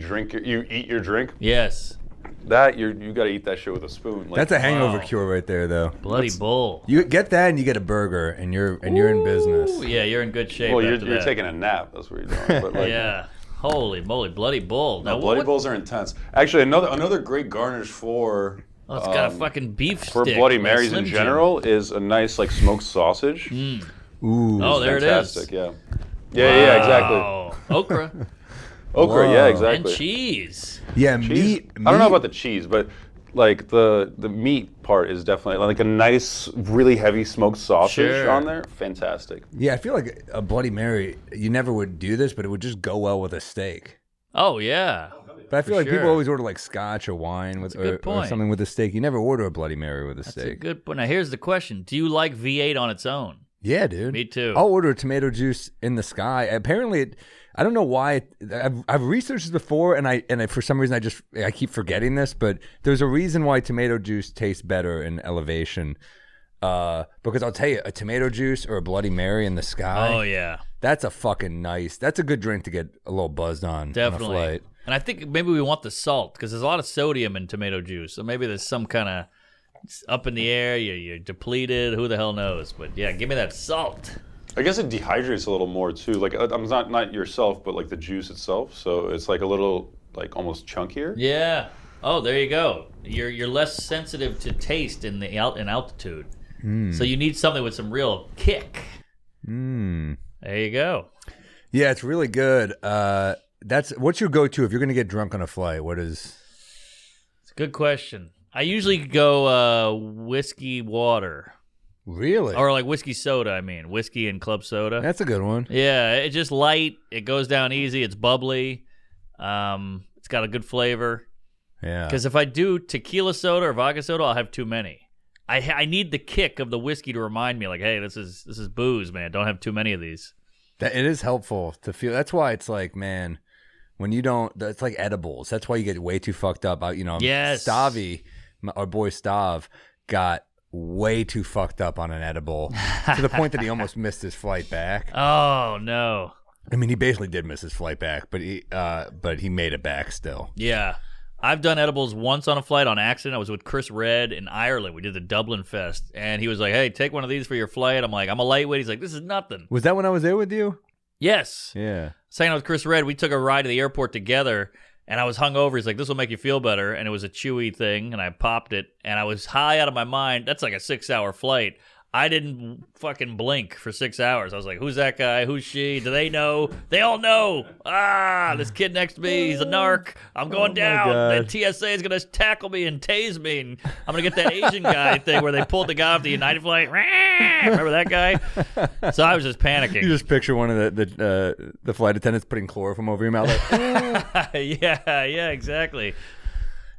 eat your drink. Yes. That you got to eat that shit with a spoon. Like, That's a hangover Wow. cure right there, though. Bloody Bull. You get that, and you get a burger, and you're in business. Ooh, yeah, you're in good shape. well, you're after that. taking a nap. That's what you're doing. But like, Yeah. Holy moly, Bloody Bull. no, Now, Bloody what- Bulls are intense. Actually, another great garnish for Oh, it's got a fucking beef for stick. Bloody like Marys Slim in Jim. general is a nice like smoked sausage. Ooh. Oh, there Fantastic. it is. Yeah, exactly. Oh, okra Okra, Whoa. yeah, and exactly. cheese. Yeah, Cheese. meat. I don't know about the cheese, but like the meat part is definitely like a nice, really heavy smoked sausage Sure. on there. Fantastic. Yeah, I feel like a Bloody Mary. You never would do this, but it would just go well with a steak. Oh yeah. But I feel like sure. people always order like scotch or wine with a good or point. something with a steak. You never order a Bloody Mary with a That's a steak. good point. Now here's the question: do you like V8 on its own? Yeah, dude. Me too. I'll order a tomato juice in the sky. Apparently, I don't know why. I've researched this before, and I for some reason I keep forgetting this. But there's a reason why tomato juice tastes better in elevation. Because I'll tell you, a tomato juice or a Bloody Mary in the sky. Oh yeah, That's a fucking nice. That's a good drink to get a little buzzed on definitely. a flight. And I think maybe we want the salt because there's a lot of sodium in tomato juice. So maybe there's some kind of up in the air. You're depleted. Who the hell knows? But yeah, give me that salt. I guess it dehydrates a little more too. Like I'm not yourself, but like the juice itself. So it's like a little like almost chunkier. Yeah. Oh, there you go. You're less sensitive to taste in altitude. So you need something with some real kick. Mm. There you go. Yeah, it's really good. What's your go-to if you're gonna get drunk on a flight? What is? It's a good question. I usually go whiskey water Really? or like whiskey soda. I mean, whiskey and club soda. That's a good one. Yeah, it's just light. It goes down easy. It's bubbly. It's got a good flavor. Yeah. Because if I do tequila soda or vodka soda, I'll have too many. I need the kick of the whiskey to remind me, like, hey, this is booze, man. Don't have too many of these. It is helpful to feel. That's why it's like, man, when you don't, it's like edibles. That's why you get way too fucked up. Yes. Stavi, our boy Stav, got way too fucked up on an edible to the point that he almost missed his flight back. Oh no. I mean, he basically did miss his flight back, but he made it back still. Yeah. I've done edibles once on a flight on accident. I was with Chris Red in Ireland. We did the Dublin Fest. And he was like, hey, take one of these for your flight. I'm like, I'm a lightweight. He's like, this is nothing. Was that when I was there with you? Yes. Yeah. Saying I was Chris Red, we took a ride to the airport together. And I was hungover. He's like, this will make you feel better. And it was a chewy thing. And I popped it. And I was high out of my mind. That's like a 6-hour flight. I didn't fucking blink for 6 hours. I was like, who's that guy? Who's she? Do they know? They all know. This kid next to me, he's a narc. I'm going down. God. The TSA is going to tackle me and tase me. And I'm going to get that Asian guy thing where they pulled the guy off the United flight. Remember that guy? So I was just panicking. You just picture one of the flight attendants putting chloroform over your mouth. Like, yeah, exactly.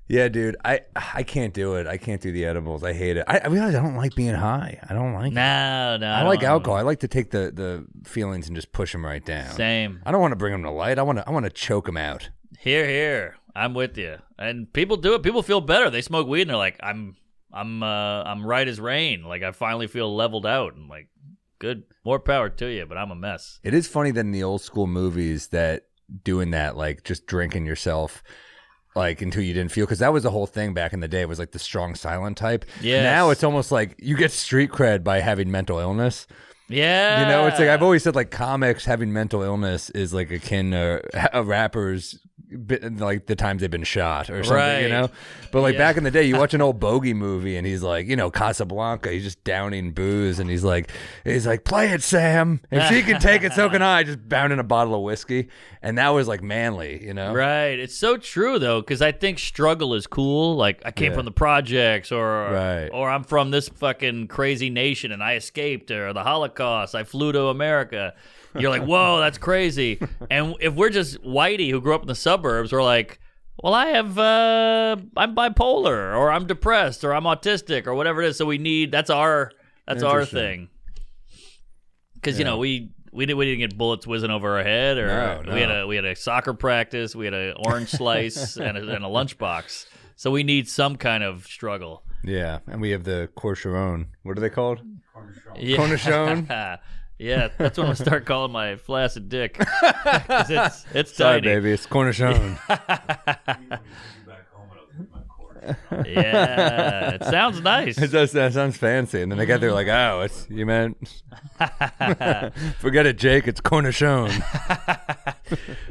yeah, dude, I can't do it. I can't do the edibles. I hate it. I realize I don't like being high. I don't like it. No. I like alcohol. I like to take the feelings and just push them right down. Same. I don't want to bring them to light. I want to choke them out. Here. I'm with you. And people do it. People feel better. They smoke weed and they're like, I'm right as rain. Like I finally feel leveled out. And like, good, more power to you. But I'm a mess. It is funny that in the old school movies that doing that, like just drinking yourself, like until you didn't feel, because that was the whole thing back in the day. It was like the strong silent type. Yes. Now it's almost like you get street cred by having mental illness. Yeah. You know, it's like I've always said, like comics having mental illness is like akin to rappers, like the times they've been shot or something. Right. You know, but like Yeah. back in the day, you watch an old Bogey movie and he's like, you know, Casablanca, he's just downing booze and he's like, play it, Sam. If she can take it, so can I. Just pounding a bottle of whiskey, and that was like manly, you know. Right. It's so true though, because I think struggle is cool. Like I came Yeah. from the projects, or Right. or I'm from this fucking crazy nation and I escaped, or the Holocaust. I flew to America. You're like, whoa, that's crazy. And if we're just whitey who grew up in the suburbs, we're like, well, I'm bipolar, or I'm depressed, or I'm autistic, or whatever it is. So we need that's our Interesting. thing. Because you know we we didn't get bullets whizzing over our head, or No. we had a soccer practice, we had an orange slice and a lunchbox. So we need some kind of struggle. Yeah, and we have the Corcheron. What are they called? Yeah. Cornichon? Yeah, that's what I'm gonna start calling my flaccid dick. 'Cause it's Sorry, tiny. baby, it's Cornichon. Yeah, it sounds nice. It does. That sounds fancy. And then they get there like, oh, it's you meant. Forget it, Jake. It's Cornichon.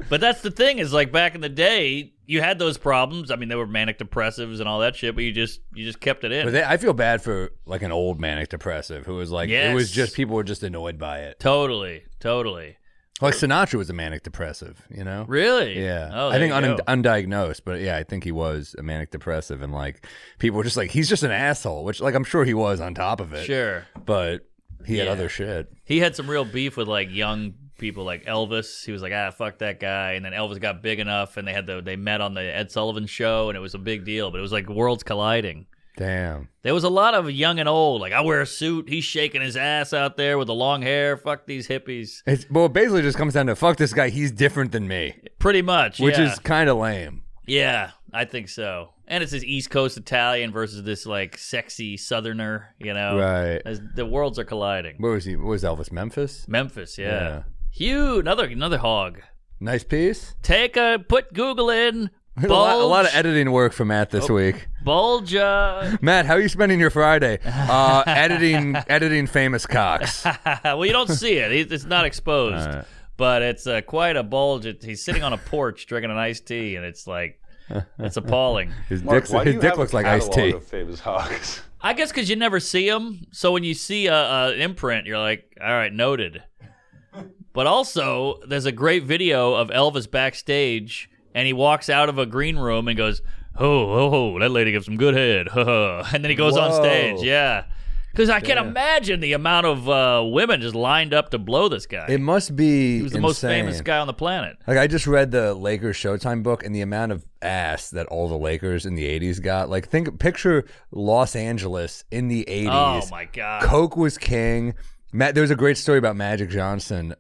But that's the thing is, like, back in the day, you had those problems. I mean, there were manic depressives and all that shit, but you just kept it in. But I feel bad for like an old manic depressive who was like, it was Yes. just people were just annoyed by it. Totally. Like Sinatra was a manic depressive, you know? Really? Yeah. Oh, I think there you go. undiagnosed, but yeah, I think he was a manic depressive, and like people were just like, he's just an asshole, which like I'm sure he was on top of it. Sure. But he had Yeah. other shit. He had some real beef with like young people, like Elvis. He was like, fuck that guy. And then Elvis got big enough, and they met on the Ed Sullivan Show, and it was a big deal. But it was like worlds colliding. Damn. There was a lot of young and old. Like, I wear a suit. He's shaking his ass out there with the long hair. Fuck these hippies. It basically just comes down to fuck this guy. He's different than me, Pretty much. which yeah. is kind of lame. Yeah, I think so. And it's this East Coast Italian versus this like sexy Southerner. You know, Right. As the worlds are colliding. Where was he? What was Elvis? Memphis? Memphis, yeah. Yeah. Hugh, another hog. Nice piece. Put Google in. A lot of editing work for Matt this week. Bulge. Matt, how are you spending your Friday? Editing famous cocks. Well, you don't see it. It's not exposed. But it's quite a bulge. He's sitting on a porch drinking an iced tea, and it's like, it's appalling. His Mark, why do dick you have looks a like iced catalog tea. of famous hogs? I guess because you never see them. So when you see an imprint, you're like, all right, noted. But also, there's a great video of Elvis backstage, and he walks out of a green room and goes, oh, that lady gives some good head. And then he goes on Whoa. stage. Yeah. Because I can imagine the amount of women just lined up to blow this guy. It must be He was the most famous guy on the planet. Like I just read the Lakers Showtime book, and the amount of ass that all the Lakers in the '80s got. Like, picture Los Angeles in the '80s. Oh, my God. Coke was king. There was a great story about Magic Johnson.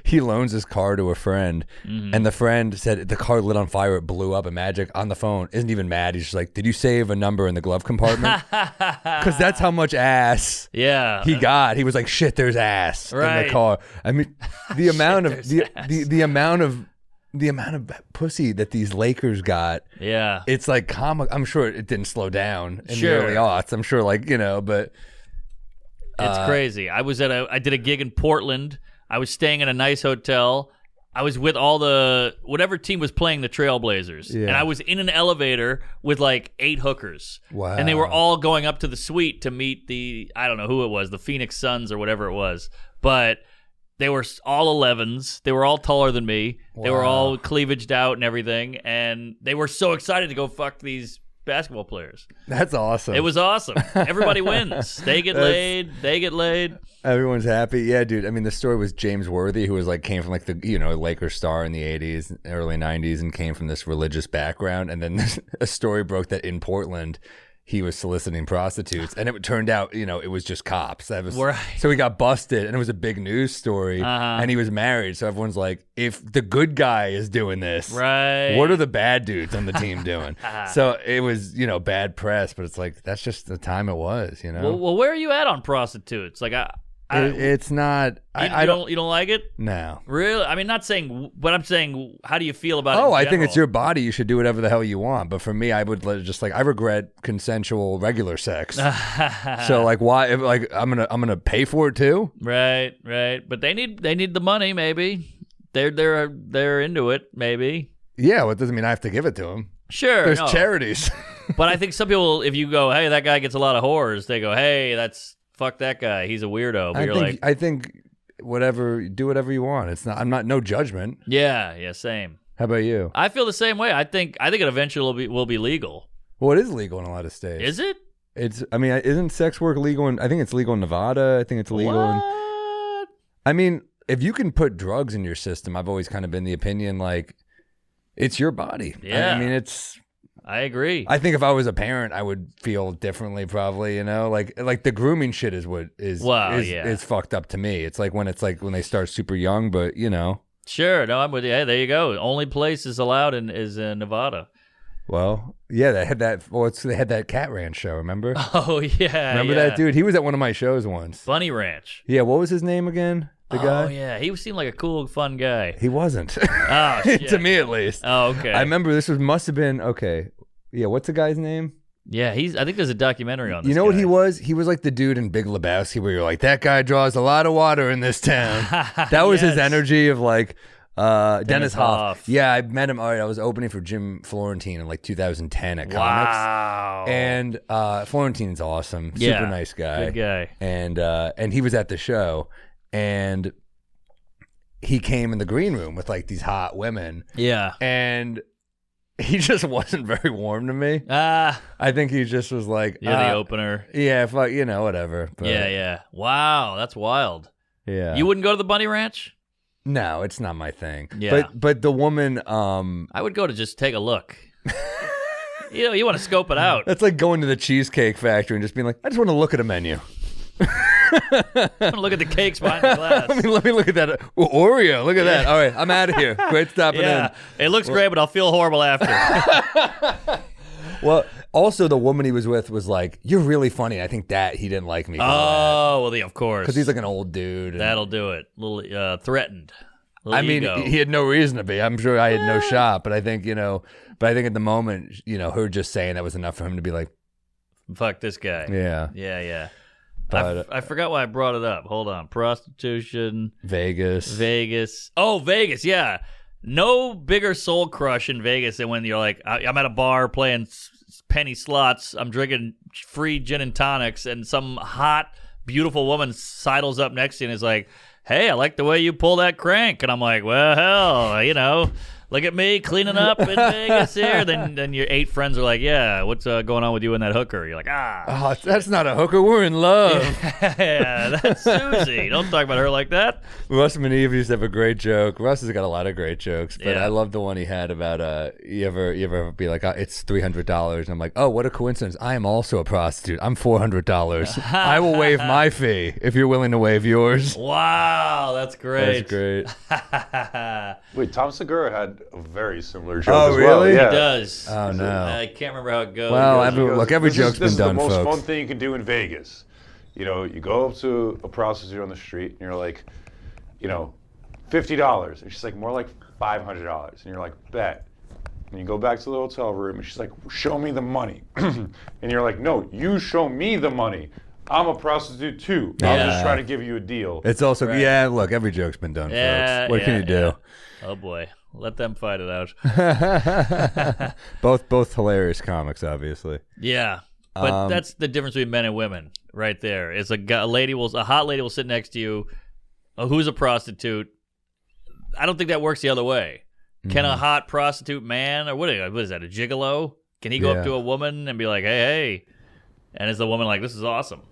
He loans his car to a friend, and the friend said the car lit on fire. It blew up, and Magic on the phone isn't even mad. He's just like, "Did you save a number in the glove compartment?" Because that's how much ass Yeah. he got. He was like, "Shit, there's ass in Right. the car." I mean, the amount of the amount of pussy that these Lakers got. Yeah. It's like comic. I'm sure it didn't slow down in Sure. the early aughts. I'm sure, like, but. It's crazy. I did a gig in Portland. I was staying in a nice hotel. I was with whatever team was playing the Trailblazers. Yeah. And I was in an elevator with like 8 hookers. Wow. And they were all going up to the suite to meet I don't know who it was, the Phoenix Suns or whatever it was. But they were all 11s. They were all taller than me. They were all cleavaged out and everything. And they were so excited to go fuck these basketball players. That's awesome. It was awesome. Everybody wins. They get laid. They get laid. Everyone's happy. Yeah, dude. I mean, the story was James Worthy, who was like came from like the Lakers star in the '80s, early '90s, and came from this religious background. And then a story broke that in Portland, he was soliciting prostitutes, and it turned out, it was just cops. That was, Right. So he got busted, and it was a big news story. And he was married, so everyone's like, if the good guy is doing this, Right. what are the bad dudes on the team doing? So it was, bad press, but it's like that's just the time it was, Well, where are you at on prostitutes? Like, it's not. I don't. You don't like it? No. Really? I mean, not saying, but I'm saying, how do you feel about it? Oh, in I think it's your general? body. You should do whatever the hell you want. But for me, I would just I regret consensual regular sex. So like, why? I'm gonna pay for it too. Right. But they need the money. Maybe they're into it. Maybe. Yeah, well, it doesn't mean I have to give it to them. Sure. There's no. charities. But I think some people, if you go, hey, that guy gets a lot of whores, they go, hey, fuck that guy. He's a weirdo. But I think do whatever you want. It's not. I'm not. No judgment. yeah, same. How about you? I feel the same way. I think it eventually will be legal. Well, it is legal in a lot of states. Is it? It's. I mean, isn't sex work legal? I think it's legal in Nevada. I think it's legal in. What? I mean, if you can put drugs in your system, I've always kind of been the opinion like it's your body. Yeah. I mean, it's. I agree. I think if I was a parent, I would feel differently, probably. You know, like the grooming shit is what is is fucked up to me. It's like when they start super young, but you know. Sure. No, I'm with you. Hey, there you go. Only place is allowed is in Nevada. Well, yeah, they had that. Well, they had that Cat Ranch show. Remember? Oh yeah. Remember that dude? He was at one of my shows once. Bunny Ranch. Yeah. What was his name again? The guy? Oh yeah, he seemed like a cool, fun guy. He wasn't. Oh, shit. To me at least. Oh, okay. I remember must have been okay. Yeah. What's the guy's name? Yeah, I think there's a documentary on this. You know guy. what he was? He was like the dude in Big Lebowski where you're like, that guy draws a lot of water in this town. That was his energy of like. Dennis Hoff. Yeah, I met him. All right, I was opening for Jim Florentine in like 2010 at Comics. Wow. And Florentine's awesome. Super nice guy. Good guy. And he was at the show, and he came in the green room with like these hot women. Yeah. And he just wasn't very warm to me. I think he just was like, you're the opener. Yeah, fuck, you know, whatever. But, yeah. Wow, that's wild. Yeah. You wouldn't go to the Bunny Ranch? No, it's not my thing. Yeah. But the woman I would go to just take a look. You want to scope it out. That's like going to the Cheesecake Factory and just being like, I just want to look at a menu. I want to look at the cakes behind the glass. Let me look at that. Ooh, Oreo, look at that. All right, I'm out of here. Great stopping in. It looks great, but I'll feel horrible after. Well, also the woman he was with was like, you're really funny. I think that he didn't like me. Oh, well, of course. Because he's like an old dude. That'll do it. A little threatened. I mean, he had no reason to be. I'm sure I had no shot, but I think, at the moment, her just saying that was enough for him to be like, fuck this guy. Yeah. Yeah. But, I forgot why I brought it up. Hold on. Prostitution. Vegas. Oh, Vegas. Yeah. No bigger soul crush in Vegas than when you're like, I'm at a bar playing penny slots. I'm drinking free gin and tonics, and some hot, beautiful woman sidles up next to you and is like, hey, I like the way you pull that crank. And I'm like, well, hell, look at me cleaning up in Vegas here. Then your 8 friends are like, yeah, what's going on with you and that hooker? You're like, oh, that's not a hooker. We're in love. Yeah, that's Susie. Don't talk about her like that. Russ Maneve used to have a great joke. Russ has got a lot of great jokes, but Yeah. I love the one he had about you ever be like, it's $300, and I'm like, oh, what a coincidence. I am also a prostitute. I'm $400. I will waive my fee if you're willing to waive yours. Wow, that's great. That's great. Wait, Tom Segura had a very similar joke Oh, as well. really? Yeah. He does. Oh, no. I can't remember how it goes. Well, He goes, every "This joke's this been done, is the most folks. fun thing you can do in Vegas. You go up to a prostitute on the street and you're like, $50. And she's like, more like $500. And you're like, bet. And you go back to the hotel room and she's like, show me the money. And you're like, no, you show me the money. I'm a prostitute too. I'm Yeah. just trying to give you a deal. It's also, Right. look, every joke's been done, Yeah, folks. What can you do? yeah. Oh, boy. Let them fight it out. Both hilarious comics, obviously. Yeah. But that's the difference between men and women right there. It's a hot lady will sit next to you who's a prostitute. I don't think that works the other way. Can a hot prostitute man, or what is that, a gigolo? Can he go Yeah. up to a woman and be like, hey? And is the woman like, this is awesome?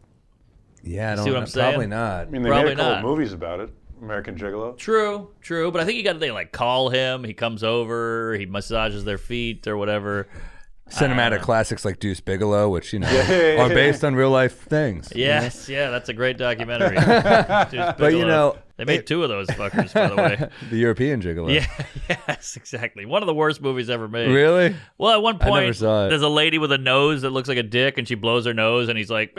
Yeah, I See don't what I'm saying? Probably not. I mean, they Probably made a couple not. movies about it. American Gigolo. True. But I think they like call him. He comes over. He massages their feet or whatever. Cinematic classics like Deuce Bigelow, which Yeah. are based on real life things. Yes, yeah, that's a great documentary. But they made 2 of those fuckers, by the way. The European Gigolo. Yeah, yes, exactly. One of the worst movies ever made. Really? Well, at one I point, never saw it. there's a lady with a nose that looks like a dick, and she blows her nose, and he's like,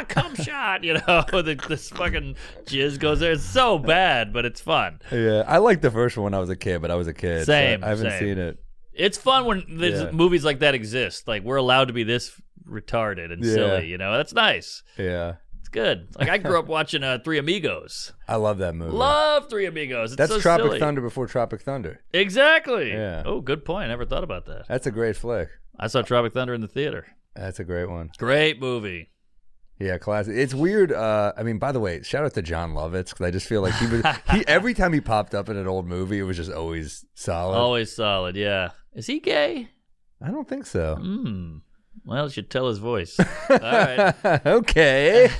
cum shot, this fucking jizz goes there. It's so bad, but it's fun. Yeah, I liked the first one when I was a kid, but I was a kid. so Same, I haven't same. seen it. It's fun when there's Yeah. movies like that exist. Like, we're allowed to be this retarded and Yeah. silly, That's nice. Yeah, It's good. Like, I grew up watching Three Amigos. I love that movie. Love Three Amigos. It's That's so Tropic silly. Thunder before Tropic Thunder. Exactly. Yeah. Oh, good point. I never thought about that. That's a great flick. I saw Tropic Thunder in the theater. That's a great one. Great movie. Yeah, classic. It's weird. I mean, by the way, shout out to John Lovitz because I just feel like he every time he popped up in an old movie, it was just always solid. Always solid, yeah. Is he gay? I don't think so. Well, you should tell his voice. All right. Okay.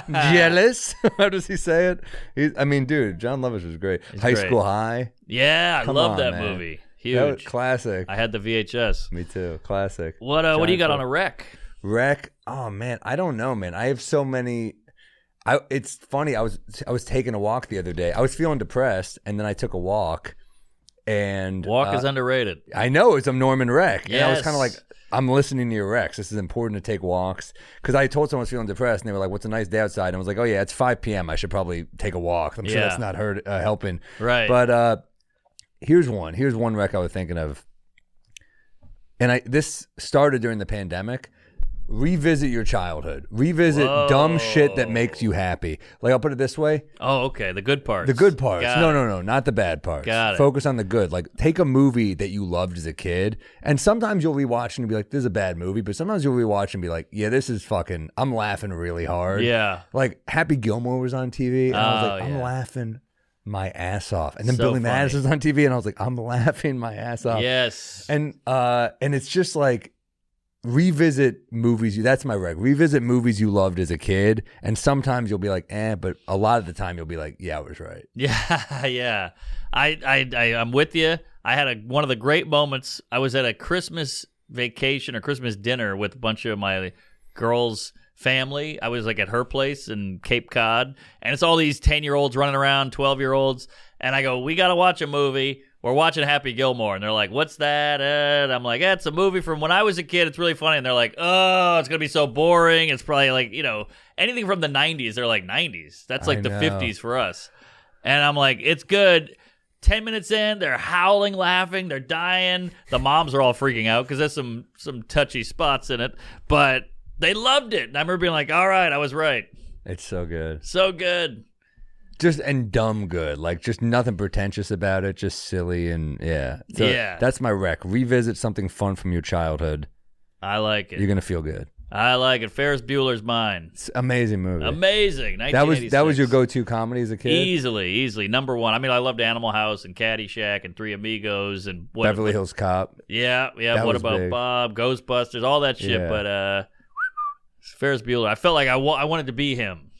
Jealous. How does he say it? Dude, John Lovitz was great. High great. School High. Yeah, I Come love on, that man. movie. Huge. Classic. I had the VHS. Me too. Classic. What do you Giant got film. on a rec? Rec? Oh man, I don't know, man. I have so many. It's funny. I was taking a walk the other day. I was feeling depressed, and then I took a walk. And Walk is underrated. I know it's a Norman rec. And I was Yes. kind of like, I'm listening to your recs. This is important to take walks. Because I told someone I was feeling depressed, and they were like, "What's a nice day outside?" And I was like, "Oh yeah, it's 5 p.m. I should probably take a walk." I'm sure Yeah. that's not helping. Right. But here's one rec I was thinking of, and this started during the pandemic. Revisit your childhood. Revisit dumb shit that makes you happy. Like, I'll put it this way. Oh, okay. The good parts. The good parts. Got No, it. not the bad parts. Got it. Focus on the good. Like, take a movie that you loved as a kid, and sometimes you'll rewatch and be like, "This is a bad movie," but sometimes you'll rewatch and be like, "Yeah, this is fucking. I'm laughing really hard." Yeah. Like Happy Gilmore was on TV, and I was like, Oh, "I'm yeah. laughing my ass off," and then So Billy funny. Madison was on TV, and I was like, "I'm laughing my ass off." Yes. And it's just like. Revisit movies. That's my rec. Revisit movies you loved as a kid, and sometimes you'll be like, but a lot of the time you'll be like, yeah, I was right. Yeah, yeah. I'm with you. I had one of the great moments. I was at a Christmas vacation or Christmas dinner with a bunch of my girls' family. I was like at her place in Cape Cod, and it's all these 10-year-olds running around, 12-year-olds, and I go, "We got to watch a movie. We're watching Happy Gilmore." And they're like, "What's that?" And I'm like, "It's a movie from when I was a kid. It's really funny." And they're like, "Oh, it's going to be so boring. It's probably like, anything from the 90s. They're like, 90s. That's like I the know. 50s for us. And I'm like, "It's good." 10 minutes in, they're howling, laughing, they're dying. The moms are all freaking out because there's some touchy spots in it. But they loved it. And I remember being like, all right, I was right. It's so good. So good. Just and dumb good. Like just nothing pretentious about it. Just silly and yeah. So Yeah. That's my rec. Revisit something fun from your childhood. I like it. You're gonna feel good. I like it. Ferris Bueller's Mine. It's an amazing movie. Amazing. That was 1986. your go-to comedy as a kid. Easily. Number one. I mean, I loved Animal House and Caddyshack and Three Amigos and what, Beverly Hills Cop. Yeah. That What was About big. Bob? Ghostbusters, all that shit. Yeah. But Ferris Bueller, I felt like I wanted to be him.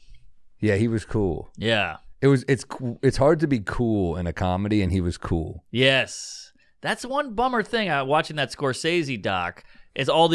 Yeah, he was cool. Yeah. It's hard to be cool in a comedy, and he was cool. Yes. That's one bummer thing watching that Scorsese doc is all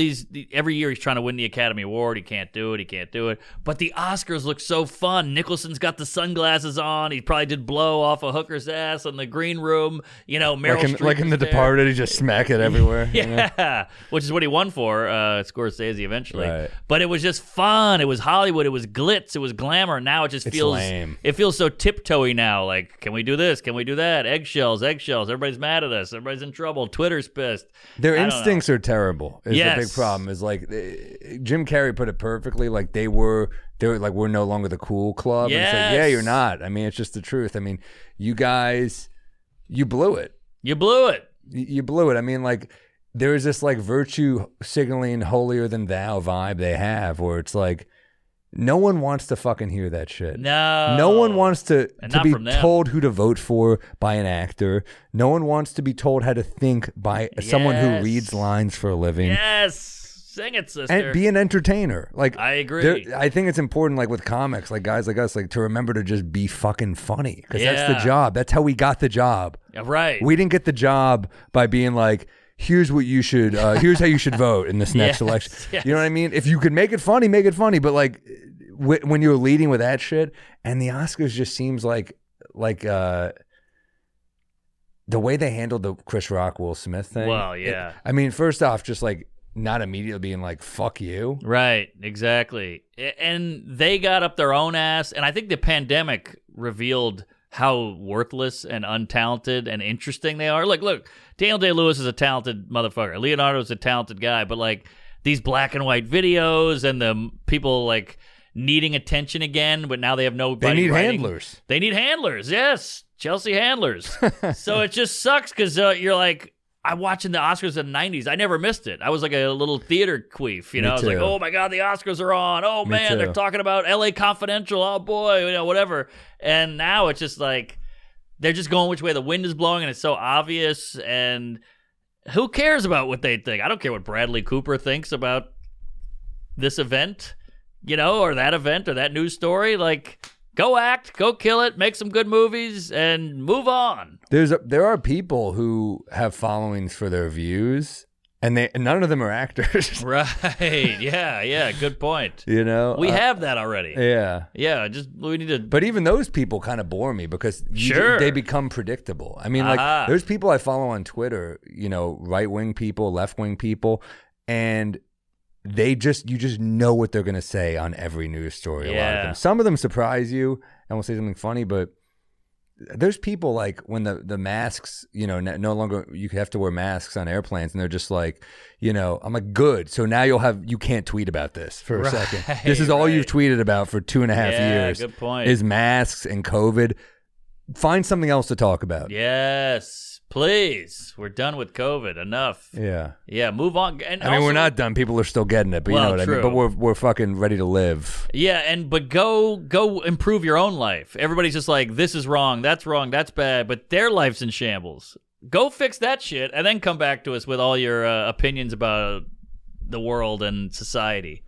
every year he's trying to win the Academy Award. He can't do it. But the Oscars look so fun. Nicholson's got the sunglasses on. He probably did blow off a hooker's ass in the green room. Meryl Streep Like in was The there. Departed, he just smack it everywhere. Yeah, which is what he won for, Scorsese eventually. Right. But it was just fun. It was Hollywood. It was glitz. It was glamour. Now it just It's feels lame. It feels so tiptoey now. Like, can we do this? Can we do that? Eggshells. Everybody's mad at us. Everybody's in trouble. Twitter's pissed. Their I don't instincts are terrible. Is the Yes. big problem. Is like Jim Carrey put it perfectly. Like they were like, we're no longer the cool club. And it's like, yeah, Yes. you're not. I mean, it's just the truth. I mean, you guys, you blew it. You blew it. You blew it. I mean, like there is this like virtue signaling holier than thou vibe they have, where it's like no one wants to fucking hear that shit. No one wants to And not be from them. told who to vote for by an actor. No one wants to be told how to think by someone who Yes. reads lines for a living. Yes. Sing it, sister. And be an entertainer. Like I agree. I think it's important, like with comics, like guys like us, like to remember to just be fucking funny, because that's the Yeah. job. That's how we got the job. Right. We didn't get the job by being like, here's what you should, here's how you should vote in this next Yes, election. yes. You know what I mean? If you could make it funny, make it funny. But like when you're leading with that shit, and the Oscars just seems like the way they handled the Chris Rock Will Smith thing. Well, yeah. I mean, first off, just like not immediately being like, fuck you. Right, exactly. And they got up their own ass, and I think the pandemic revealed how worthless and untalented and interesting they are. Look, Daniel Day-Lewis is a talented motherfucker. Leonardo's a talented guy, but like these black and white videos and the people like needing attention again, but now they have no. They need writing. handlers. They need handlers, yes. Chelsea handlers. So it just sucks because you're like, I'm watching the Oscars in the 90s. I never missed it. I was like a little theater queef, you know? I was like, too. oh my God, the Oscars are on. Oh Me man, they're too. talking about LA Confidential. Oh boy, whatever. And now it's just like, they're just going which way the wind is blowing, and it's so obvious. And who cares about what they think? I don't care what Bradley Cooper thinks about this event, or that event or that news story. Like, Go act, go kill it, make some good movies, and move on. There are people who have followings for their views, and none of them are actors. Right. Yeah. Good point. You know, We have that already. Yeah. Yeah. We need to. But even those people kind of bore me because they become predictable. I mean, like there's people I follow on Twitter, you know, right-wing people, left-wing people, and you just know what they're going to say on every news story. A lot of them. Some of them surprise you and will say something funny, but there's people like when the masks, you know, no longer you have to wear masks on airplanes, and they're just like, you know, I'm like, good. So now you can't tweet about this for a second. This is all you've tweeted about for 2.5 years. Good point. Is masks and COVID. Find something else to talk about. Yes. Please, we're done with COVID. Enough. Yeah. Move on. And I mean, we're not done. People are still getting it, but you know what I mean. But we're fucking ready to live. Yeah, but go improve your own life. Everybody's just like, this is wrong, that's bad, but their life's in shambles. Go fix that shit, and then come back to us with all your opinions about the world and society.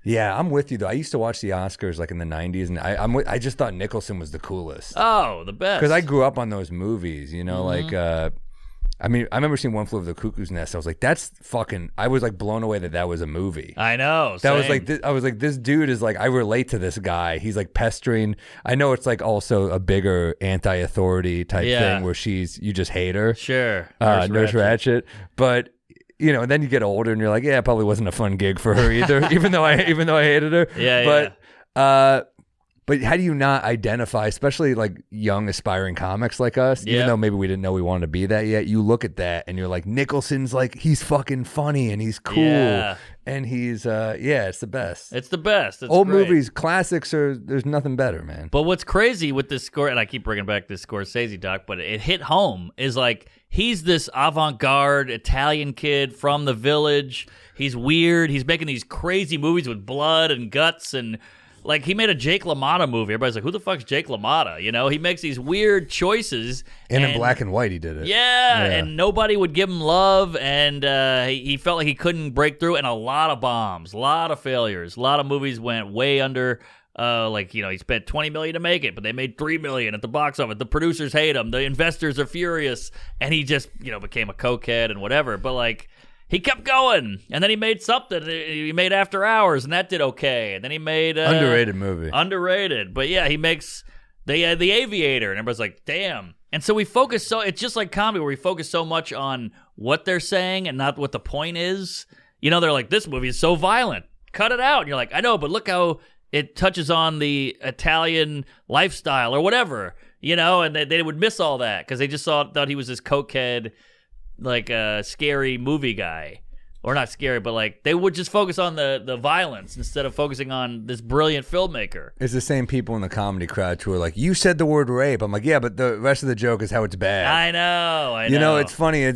Yeah, I'm with you though. I used to watch the Oscars like in the 90s, and I just thought Nicholson was the coolest. Oh, the best. Because I grew up on those movies, you know, like I mean, I remember seeing One Flew Over the Cuckoo's Nest. I was like, that's fucking. I was like blown away that was a movie. I know. That was like, I was like, this dude is like, I relate to this guy. He's like pestering. I know it's like also a bigger anti-authority type thing where you just hate her. Sure. Nurse Ratched. But you know, and then you get older and you're like, yeah, it probably wasn't a fun gig for her either, even though I hated her. But how do you not identify, especially like young aspiring comics like us, even though maybe we didn't know we wanted to be that yet? You look at that and you're like, Nicholson's like, he's fucking funny and he's cool and he's it's the best. It's the best. It's old great. Movies, classics there's nothing better, man. But what's crazy with this score, and I keep bringing back this Scorsese doc, but it hit home, is like he's this avant-garde Italian kid from the village. He's weird. He's making these crazy movies with blood and guts and. Like, he made a Jake LaMotta movie. Everybody's like, who the fuck's Jake LaMotta? You know, he makes these weird choices. And in black and white, he did it. Yeah, and nobody would give him love, and he felt like he couldn't break through, and a lot of bombs, a lot of failures. A lot of movies went way under, like, you know, he spent $20 million to make it, but they made $3 million at the box office. The producers hate him. The investors are furious, and he just, you know, became a cokehead and whatever. But, like, he kept going, and then he made something. He made After Hours, and that did okay. And then he made underrated movie. Underrated, but yeah, he makes the Aviator, and everybody's like, damn. And so we focus it's just like comedy where we focus so much on what they're saying and not what the point is. You know, they're like, this movie is so violent, cut it out. And you're like, I know, but look how it touches on the Italian lifestyle or whatever. You know, and they would miss all that because they just thought he was this cokehead. Like a scary movie guy, or not scary, but like they would just focus on the violence instead of focusing on this brilliant filmmaker. It's the same people in the comedy crowd who are like, you said the word rape. I'm like, yeah, but the rest of the joke is how it's bad. I know. You know, it's funny.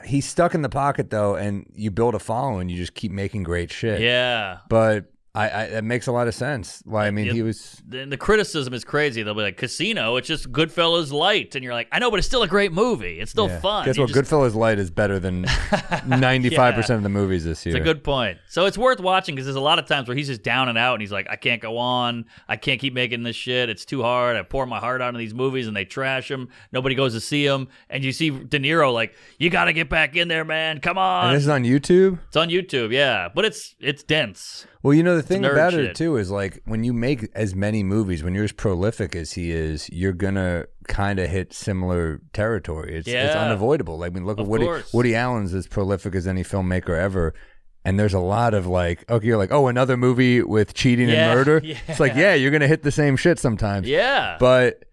He's stuck in the pocket though, and you build a following. You just keep making great shit. Yeah. But that makes a lot of sense. Why? I mean, he was. The criticism is crazy. They'll be like, Casino, it's just Goodfellas light. And you're like, I know, but it's still a great movie. It's still fun. Guess what? Goodfellas light is better than 95% of the movies this year. It's a good point. So it's worth watching because there's a lot of times where he's just down and out and he's like, I can't go on. I can't keep making this shit. It's too hard. I pour my heart out in these movies and they trash him. Nobody goes to see him. And you see De Niro like, you got to get back in there, man. Come on. And this is on YouTube? It's on YouTube, yeah. But it's dense. Well, you know, the thing about shit. it, too, is like when you make as many movies, when you're as prolific as he is, you're going to kind of hit similar territory. It's unavoidable. Like, I mean, look at Woody Allen's as prolific as any filmmaker ever. And there's a lot of like, okay, you're like, oh, another movie with cheating and murder. Yeah. It's like, yeah, you're going to hit the same shit sometimes. Yeah. But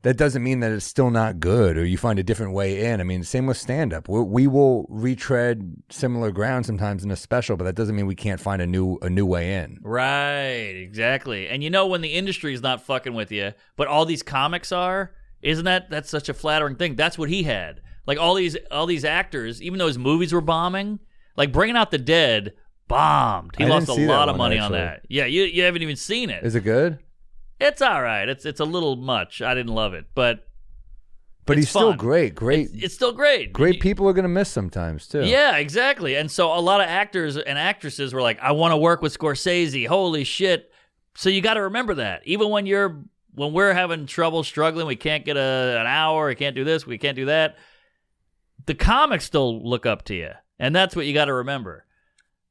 that doesn't mean that it's still not good or you find a different way in. I mean, same with stand-up. We will retread similar ground sometimes in a special, but that doesn't mean we can't find a new way in. Right, exactly. And you know when the industry is not fucking with you, but all these comics are, that's such a flattering thing. That's what he had. Like all these actors, even though his movies were bombing, like Bringing Out the Dead bombed. He lost a lot of money on that. Yeah, you haven't even seen it. Is it good? It's all right. It's a little much. I didn't love it, but he's fun. Still great. It's still great. Great people are going to miss sometimes too. Yeah, exactly. And so a lot of actors and actresses were like, I want to work with Scorsese. Holy shit. So you got to remember that. Even when we're having trouble struggling, we can't get an hour, we can't do this, we can't do that. The comics still look up to you. And that's what you got to remember.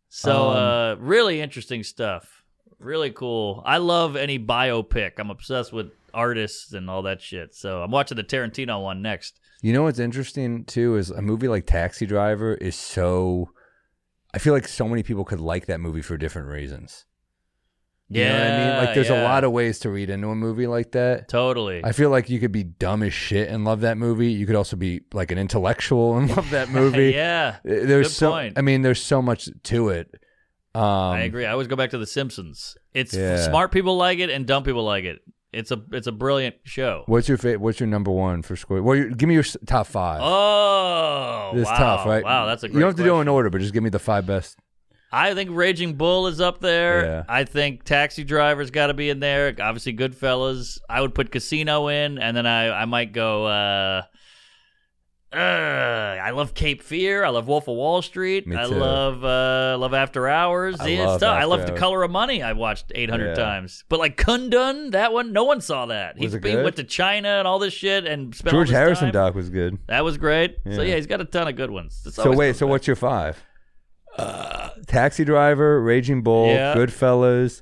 So really interesting stuff. Really cool. I love any biopic. I'm obsessed with artists and all that shit. So I'm watching the Tarantino one next. You know what's interesting too is a movie like Taxi Driver is so. I feel like so many people could like that movie for different reasons. You know what I mean? Like, there's a lot of ways to read into a movie like that. Totally. I feel like you could be dumb as shit and love that movie. You could also be like an intellectual and love that movie. Yeah. There's Good point. I mean, there's so much to it. I agree. I always go back to The Simpsons. It's smart people like it and dumb people like it. It's a brilliant show. What's your number one for score? Well, give me your top 5. Oh, this is wow. tough, right? Wow, that's a great You don't have to do it in question. order, but just give me the 5 best. I think Raging Bull is up there. Yeah. I think Taxi Driver's got to be in there. Obviously, Goodfellas. I would put Casino in, and then I might go. I love Cape Fear. I love Wolf of Wall Street. Me I too. love After Hours. I love I love After The Hours. Color of Money. I watched 800 Yeah. times. But like Kundun, that one, no one saw that. Was it He good? went to China and all this shit and spent all George this Harrison time. doc was good. That was great. So Yeah. he's got a ton of good ones. It's So always wait, comes so back. what's your 5? Taxi Driver, Raging Bull, Yeah. Goodfellas,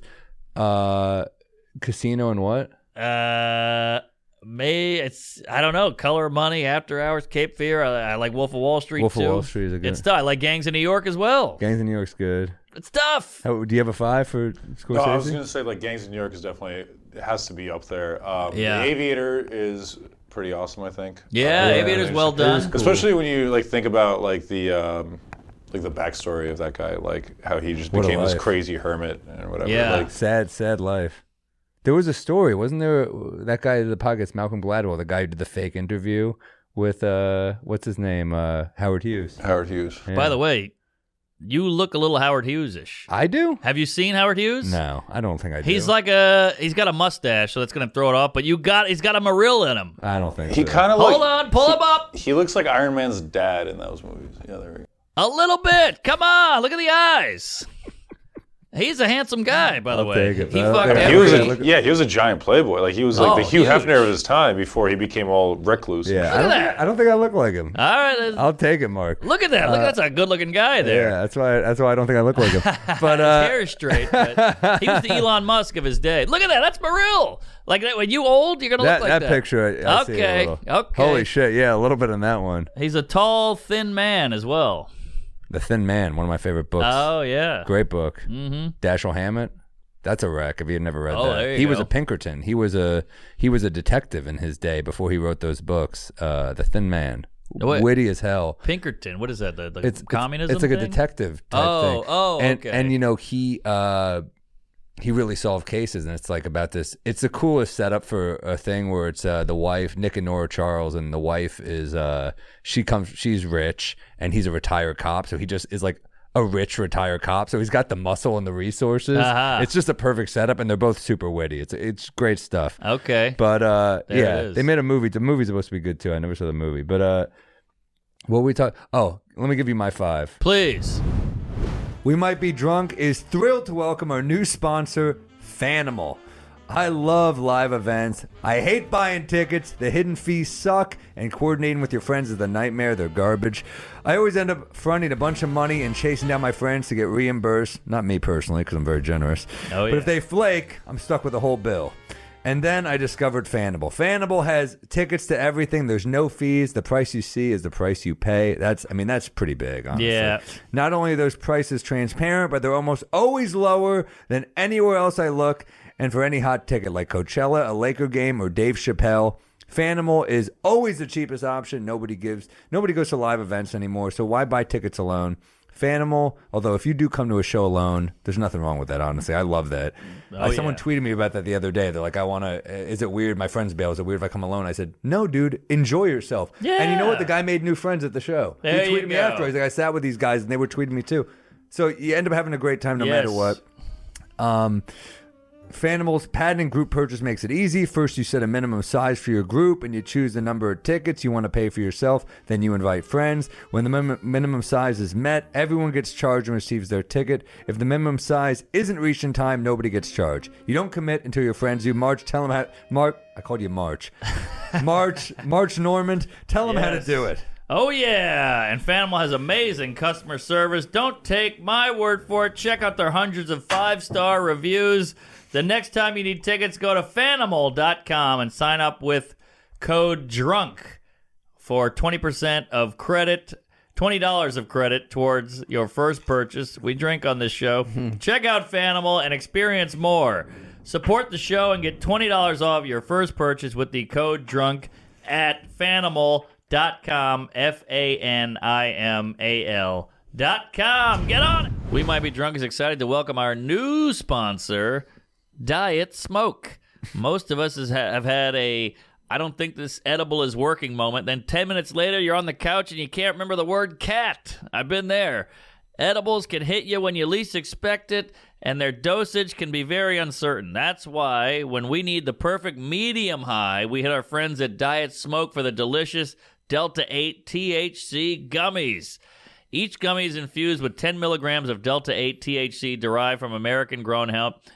Casino, and what? I don't know. Color of Money, After Hours, Cape Fear. I like Wolf of Wall Street Wolf too. of Wall Street is a good. It's tough. I like Gangs of New York as well. Gangs of New York's good. It's tough. Do you have a 5 for Scorsese? No, I was going to say, like, Gangs of New York is definitely, it has to be up there. Yeah. The Aviator is pretty awesome, I think. Yeah, Aviator's well done. Especially when you, like, think about, like, the backstory of that guy, like, how he just What a became this life. crazy hermit and whatever. Yeah. Like, Sad life. There was a story, wasn't there? That guy did the podcast, Malcolm Gladwell, the guy who did the fake interview with what's his name, Howard Hughes. Howard Hughes. Yeah. By the way, you look a little Howard Hughes-ish. I do. Have you seen Howard Hughes? No, I don't think I do. He's he's got a mustache, so that's gonna throw it off. But he's got a Marill in him. I don't think He so. kind of Hold on, pull him up He looks like Iron Man's dad in those movies. Yeah, there we go. a little bit. Come on, look at the eyes. He's a handsome guy, by the I'll way. take it. He I'll fucked take it. He was every- he was a giant playboy. Like, he was like the Hugh huge. Hefner of his time before he became all recluse. Yeah, that. I don't think I look like him. All right, I'll take it, Mark. look at that. Look, that's a good-looking guy there. Yeah, that's why I don't think I look like him. But His hair is straight, but he was the Elon Musk of his day. Look at that. That's Marill. Like, when you old, you're going to look like that. picture, I see Okay, a little. okay. Holy shit, yeah, a little bit in that one. He's a tall, thin man as well. The Thin Man, one of my favorite books. Oh, yeah. Great book. Mm-hmm. Dashiell Hammett. That's a wreck if you had never read Oh, that. there you He was go. a Pinkerton. He was a detective in his day before he wrote those books. The Thin Man. Wait. Witty as hell. Pinkerton. What is that? The It's communism It's like a thing? detective type thing. Okay. And you know, he really solved cases, and it's like about this. It's the coolest setup for a thing where it's the wife, Nick and Nora Charles, and the wife is she's rich, and he's a retired cop, so he just is like a rich retired cop. So he's got the muscle and the resources. Uh-huh. It's just a perfect setup, and they're both super witty. It's great stuff. Okay. But There yeah, it is. they made a movie. The movie's supposed to be good too. I never saw the movie, but what we talk? Oh, let me give you my 5. Please. We Might Be Drunk is thrilled to welcome our new sponsor, Fanimal. I love live events. I hate buying tickets. The hidden fees suck, and coordinating with your friends is a nightmare. They're garbage. I always end up fronting a bunch of money and chasing down my friends to get reimbursed. Not me personally, because I'm very generous. Oh, But yeah. if they flake, I'm stuck with the whole bill. And then I discovered Fanimal. Fanimal has tickets to everything. There's no fees. The price you see is the price you pay. That's pretty big, honestly. Yeah. Not only are those prices transparent, but they're almost always lower than anywhere else I look. And for any hot ticket like Coachella, a Laker game, or Dave Chappelle, Fanimal is always the cheapest option. Nobody goes to live events anymore, so why buy tickets alone? Fanimal, although if you do come to a show alone, there's nothing wrong with that, honestly. I love that. Someone tweeted me about that the other day. They're like, is it weird? My friends bail. Is it weird if I come alone? I said, no, dude, enjoy yourself. Yeah. And you know what? The guy made new friends at the show. There He you tweeted me go. after. He's like, I sat with these guys and they were tweeting me too. So you end up having a great time no Yes. matter what. Fanimal's patented group purchase makes it easy. First, you set a minimum size for your group, and you choose the number of tickets you want to pay for yourself. Then you invite friends. When the minimum size is met, everyone gets charged and receives their ticket. If the minimum size isn't reached in time, nobody gets charged. You don't commit until your friends do. March, tell them how... I called you March. March Normand, tell them how to do it. Oh, yeah, and Fanimal has amazing customer service. Don't take my word for it. Check out their hundreds of 5-star reviews. The next time you need tickets, go to Fanimal.com and sign up with code DRUNK for 20% of credit, $20 of credit towards your first purchase. We drink on this show. Check out Fanimal and experience more. Support the show and get $20 off your first purchase with the code DRUNK at Fanimal.com, Fanimal.com. Get on it. We Might Be Drunk is excited to welcome our new sponsor, Diet Smoke. Most of us have had a I don't think this edible is working moment. Then 10 minutes later, you're on the couch and you can't remember the word cat. I've been there. Edibles can hit you when you least expect it, and their dosage can be very uncertain. That's why when we need the perfect medium high, we hit our friends at Diet Smoke for the delicious Delta 8 THC gummies. Each gummy is infused with 10 milligrams of Delta 8 THC derived from American-grown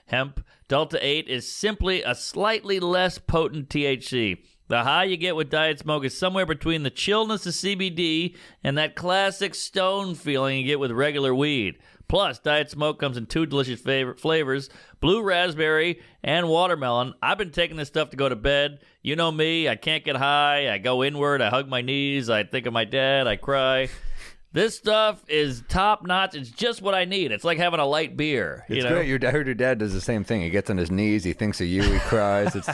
hemp. Delta 8 is simply a slightly less potent THC. The high you get with Diet Smoke is somewhere between the chillness of CBD and that classic stone feeling you get with regular weed. Plus, Diet Smoke comes in 2 delicious flavors, blue raspberry and watermelon. I've been taking this stuff to go to bed. You know me, I can't get high. I go inward, I hug my knees, I think of my dad, I cry. This stuff is top notch. It's just what I need. It's like having a light beer. It's great. I heard your dad does the same thing. He gets on his knees. He thinks of you. He cries. It's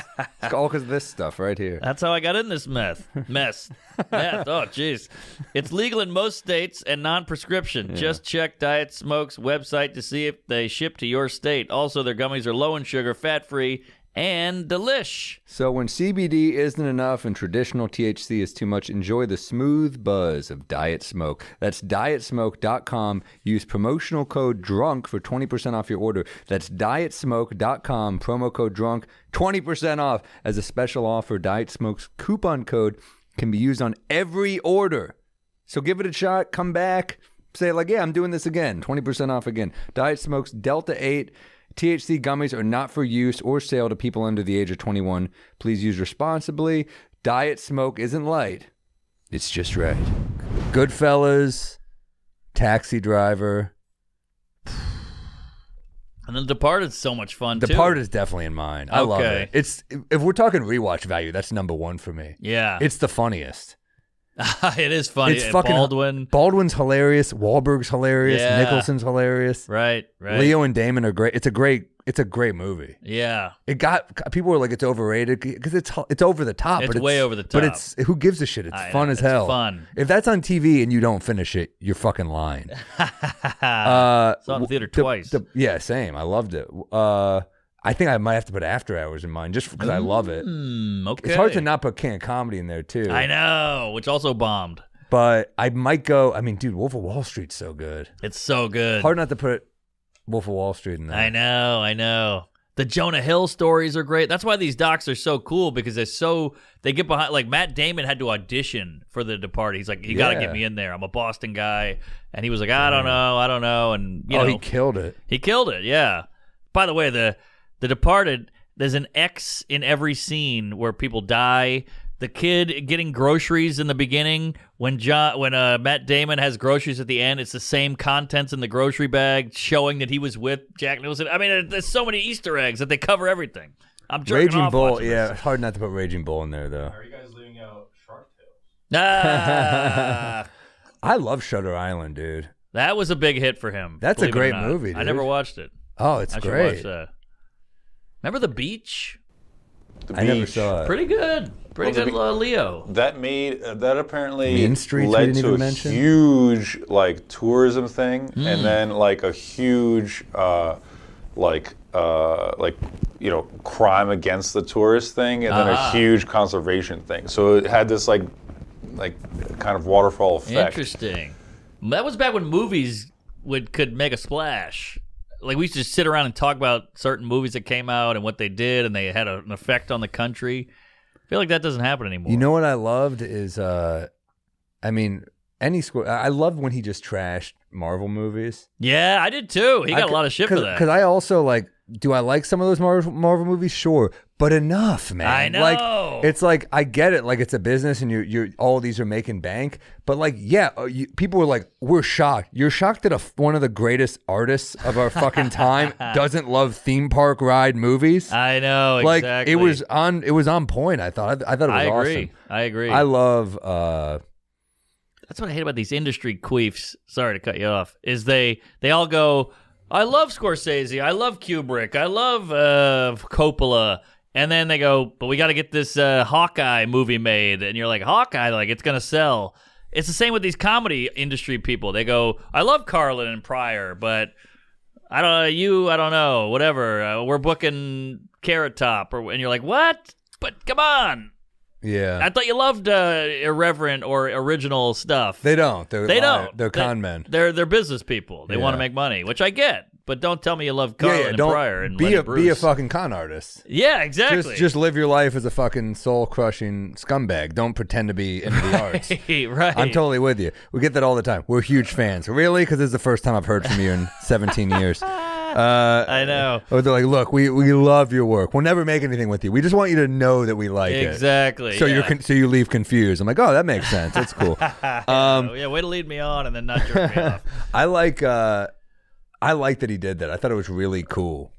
all because of this stuff right here. That's how I got in this mess. Meth. Oh, jeez. It's legal in most states and non-prescription. Yeah. Just check Diet Smoke's website to see if they ship to your state. Also, their gummies are low in sugar, fat-free, and delish. So when CBD isn't enough and traditional THC is too much, enjoy the smooth buzz of Diet Smoke. That's dietsmoke.com. Use promotional code DRUNK for 20% off your order. That's dietsmoke.com, promo code DRUNK, 20% off. As a special offer, Diet Smoke's coupon code can be used on every order. So give it a shot, come back, say like, yeah, I'm doing this again, 20% off again. Diet Smoke's Delta 8 THC gummies are not for use or sale to people under the age of 21. Please use responsibly. Diet Smoke isn't light. It's just right. Goodfellas, Taxi Driver. And then Departed's so much fun, too. Departed is definitely in mine. I love it. It's if we're talking rewatch value, that's number 1 for me. Yeah. It's the funniest. It is funny. It's fucking Baldwin's hilarious. Wahlberg's hilarious. Yeah. Nicholson's hilarious. Right. Leo and Damon are great. It's a great movie. Yeah. It got people were like it's overrated because it's over the top. It's way over the top. But it's who gives a shit? It's fun as hell. Fun. If that's on TV and you don't finish it, you're fucking lying. Saw it in the theater twice. Yeah, same. I loved it. I think I might have to put After Hours in mine just because I love it. Okay. It's hard to not put Can Comedy in there, too. I know, which also bombed. But I might go, I mean, dude, Wolf of Wall Street's so good. It's so good. Hard not to put Wolf of Wall Street in there. I know. The Jonah Hill stories are great. That's why these docs are so cool because they get behind, like Matt Damon had to audition for The Departed. He's like, you got to get me in there. I'm a Boston guy. And he was like, I don't know. And, you know. He killed it. He killed it, yeah. By the way, The Departed, there's an X in every scene where people die. The kid getting groceries in the beginning, when Matt Damon has groceries at the end, it's the same contents in the grocery bag, showing that he was with Jack Nicholson. I mean, there's so many Easter eggs that they cover everything. I'm jerking Raging off Bull, watching yeah, this. hard not to put Raging Bull in there though. Are you guys leaving out Shark Tales? I love Shutter Island, dude. That was a big hit for him. That's a great movie, dude. I never watched it. Oh, it's I great. should watch that. Remember The Beach? I never saw it. Pretty good. Leo. That apparently Mean Streets we led didn't to even a mention? huge like tourism thing, and then like a huge crime against the tourist thing, and then a huge conservation thing. So it had this like kind of waterfall effect. Interesting. That was back when movies could make a splash. like we used to sit around and talk about certain movies that came out and what they did, and they had an effect on the country. I feel like that doesn't happen anymore. You know what I loved is, I mean, I loved when he just trashed Marvel movies. Yeah, I did too. He got a lot of shit for that. Because I also do I like some of those Marvel movies? Sure, but enough, man. I know. Like, it's like, I get it. Like, it's a business and you're all of these are making bank. But like, yeah, people were like, we're shocked. You're shocked that one of the greatest artists of our fucking time doesn't love theme park ride movies. I know, like, exactly. it was on point. I thought it was awesome. I agree. I love. That's what I hate about these industry queefs. Sorry to cut you off. Is they all go, I love Scorsese, I love Kubrick, I love Coppola, and then they go, but we got to get this Hawkeye movie made, and you're like, Hawkeye, like it's gonna sell. It's the same with these comedy industry people. They go, I love Carlin and Pryor, but I don't know, whatever. We're booking Carrot Top, and you're like, what? But come on. Yeah. I thought you loved irreverent or original stuff. They don't. They don't. They're con men. They're business people. They want to make money, which I get. But don't tell me you love Carlin and don't Pryor and be Lenny a Bruce. fucking con artist. Yeah, exactly. Just live your life as a fucking soul crushing scumbag. Don't pretend to be into the arts. Right. I'm totally with you. We get that all the time. We're huge fans. Really? Because this is the first time I've heard from you in 17 years. I know. Or they're like, look, we love your work. We'll never make anything with you. We just want you to know that we like it. Exactly. So yeah. so you leave confused. I'm like, oh, that makes sense. That's cool. Yeah, way to lead me on and then not jerk me off. I like that he did that. I thought it was really cool.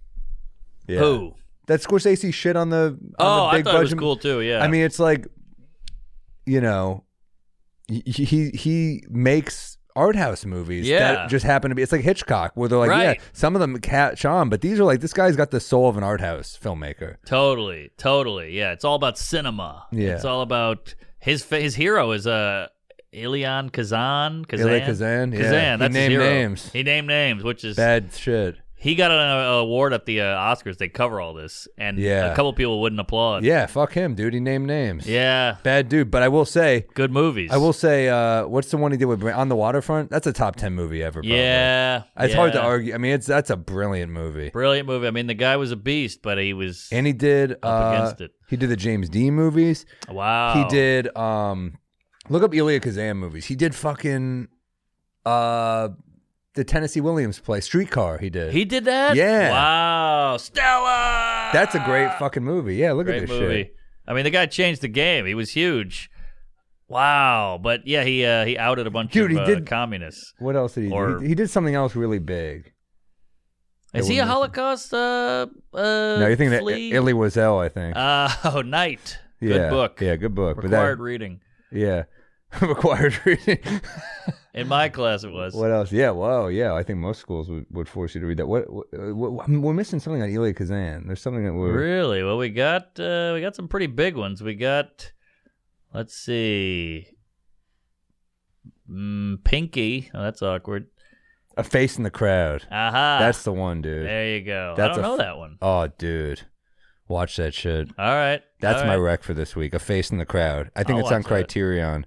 Yeah. Who? That Scorsese shit on the big I thought budget. it was cool too. Yeah. I mean, it's like, you know, he makes art house movies that just happen to be. It's like Hitchcock, where they're like, Right. yeah, some of them catch on, but these are like, this guy's got the soul of an art house filmmaker. Totally. Yeah, it's all about cinema. Yeah. It's all about his hero is Elian Kazan. Elia Kazan, yeah. Kazan, that's He his named hero. names. He named names, which is Bad shit. He got an award at the Oscars. They cover all this, and Yeah. a couple people wouldn't applaud. Yeah, fuck him, dude. He named names. Yeah. Bad dude. But I will say, Good movies. what's the one he did with On the Waterfront? That's a top 10 movie ever. Probably. Yeah. It's hard to yeah. argue. I mean, that's a brilliant movie. Brilliant movie. I mean, the guy was a beast, but he was And he did up against it. He did the James Dean movies. Wow. He did look up Elia Kazan movies. He did fucking the Tennessee Williams play, Streetcar. He did. He did that? Yeah. Wow. Stella. That's a great fucking movie. Yeah, look Great at this movie. shit. I mean, the guy changed the game. He was huge. Wow. But yeah, he outed a bunch Dude, of he did- communists. What else did he Or- do? He did something else really big. Is he a Holocaust? No, you're thinking that flea? Elie Wiesel, I think. Night. Yeah. Good book. Yeah, good book. Required reading. Yeah. Required reading. In my class, it was. What else? Yeah, whoa, yeah. I think most schools would force you to read that. What we're missing something on Elia Kazan. There's something that we're Really? Well, we got some pretty big ones. We got, let's see, Pinky. Oh, that's awkward. A Face in the Crowd. Aha. That's the one, dude. There you go. That's I don't know that one. Oh, dude. Watch that shit. All right. That's All my right. rec for this week. A Face in the Crowd. I think I'll it's on watch that. Criterion.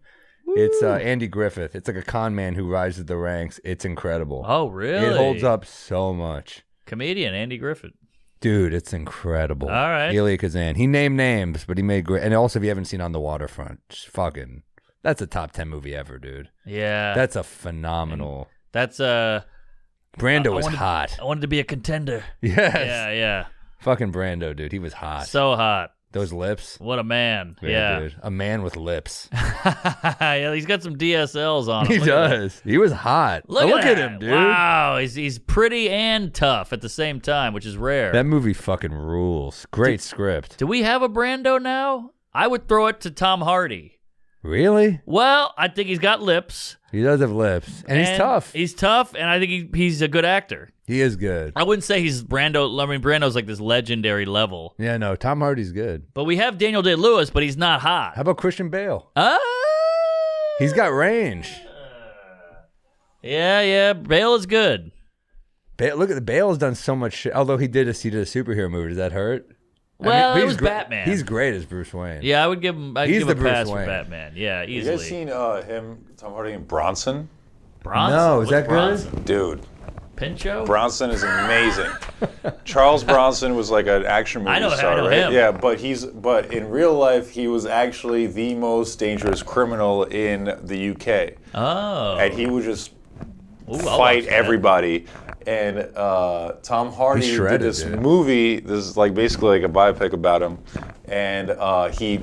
It's Andy Griffith. It's like a con man who rises the ranks. It's incredible. Oh, really? It holds up so much. Comedian Andy Griffith. Dude, it's incredible. All right. Elia Kazan. He named names, but he made great. And also, if you haven't seen On the Waterfront, just fucking, that's a top 10 movie ever, dude. Yeah. That's a phenomenal. That's Brando I was wanted- hot. I wanted to be a contender. Yes. Yeah. Fucking Brando, dude. He was hot. So hot. Those lips. What a man. Yeah. Dude. A man with lips. Yeah, he's got some DSLs on him. He Look at that. does. He was hot. Look at that. him, dude. Wow, he's pretty and tough at the same time, which is rare. That movie fucking rules. Great script. Do we have a Brando now? I would throw it to Tom Hardy. Really? Well, I think he's got lips. He does have lips. And he's tough. He's tough, and I think he's a good actor. He is good. I wouldn't say he's Brando. I mean, Brando's like this legendary level. Yeah, no, Tom Hardy's good. But we have Daniel Day-Lewis, but he's not hot. How about Christian Bale? Ah! He's got range. Yeah, Bale is good. Look at the Bale's done so much shit. Although he did a superhero movie. Does that hurt? Well, but it he's was Batman. He's great as Bruce Wayne. Yeah, I would give him. He's give the him a pass Bruce for Wayne. Batman. Yeah, You easily. guys seen him, Tom Hardy, and Bronson? Bronson? No, is What's that good? Bronson? Dude, Pinchot? Bronson is amazing. Charles Bronson was like an action movie star, I know right? him. Yeah, but in real life, he was actually the most dangerous criminal in the UK. Oh. And he would just I'll fight watch that. everybody. And Tom Hardy He shredded, did this dude. movie. This is like basically like a biopic about him. And he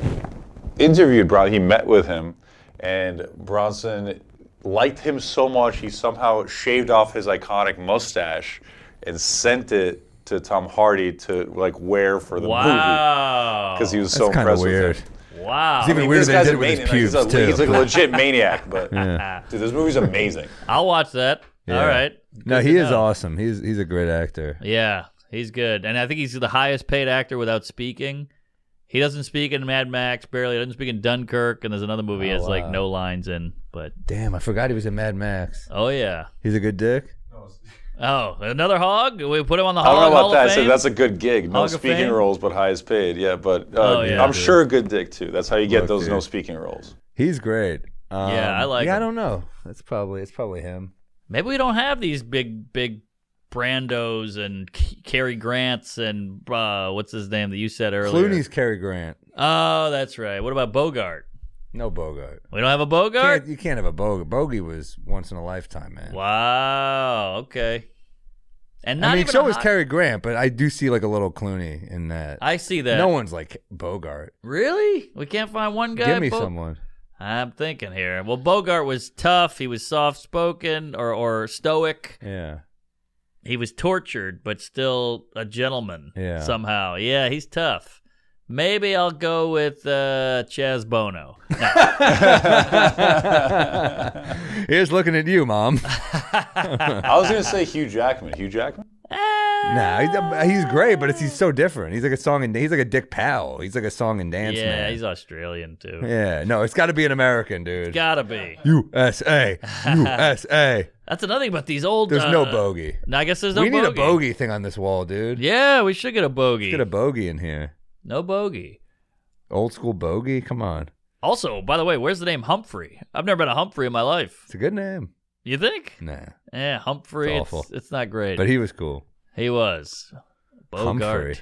interviewed Bronson. He met with him, and Bronson liked him so much he somehow shaved off his iconic mustache and sent it to Tom Hardy to like wear for the movie Wow. because he was so That's kind of impressed weird. with him. Wow. It's even I mean, weirder this than guy's he a did with his maniac. pubes, He's too. like a legit maniac, but Yeah. dude, this movie's amazing. I'll watch that. Yeah. All right. No, Good he to is know. awesome. He's a great actor. Yeah, he's good. And I think he's the highest paid actor without speaking. He doesn't speak in Mad Max, barely. He doesn't speak in Dunkirk, and there's another movie he has like no lines in. But Damn, I forgot he was in Mad Max. oh yeah. He's a good dick. Oh, another hog? We put him on the I don't Hog know about Hall that. of I Fame? said that's a good gig. No Hog of speaking Fame? roles, but highest paid. Yeah, but Oh, yeah, I'm dude. sure a good dick too. That's how you get Look, those dude. no speaking roles. He's great. Yeah, I like Yeah, I him. don't know. It's probably him. Maybe we don't have these big Brandos and Cary Grants and what's his name that you said earlier? Clooney's Cary Grant. Oh, that's right. What about Bogart? No Bogart. We don't have a Bogart? You can't have a Bogart. Bogey was once in a lifetime, man. Wow. Okay. And not I mean, even so a is hot- Cary Grant, but I do see like a little Clooney in that. I see that. No one's like Bogart. Really? We can't find one guy? Give me someone. I'm thinking here. Well, Bogart was tough. He was soft-spoken or stoic. Yeah. He was tortured, but still a gentleman Yeah. somehow. Yeah, he's tough. Maybe I'll go with Chaz Bono. Here's looking at you, Mom. I was gonna say Hugh Jackman. Hugh Jackman. Nah, he's great, but he's so different. He's like a song and he's like a Dick Powell. He's like a song and dance Yeah, man. he's Australian too. Yeah, no, it's got to be an American, dude. Gotta be. USA, USA. That's another thing about these old. There's no bogey. No, I guess there's no We need bogey. a bogey thing on this wall, dude. Yeah, we should get a bogey. Get a bogey in here. No bogey. Old school bogey. Come on, Also, by the way, where's the name Humphrey? I've never been a Humphrey in my life. it's a good name. You think? Nah, Yeah, Humphrey. It's awful. It's not great. but he was cool. He was. Bogart. Humphrey.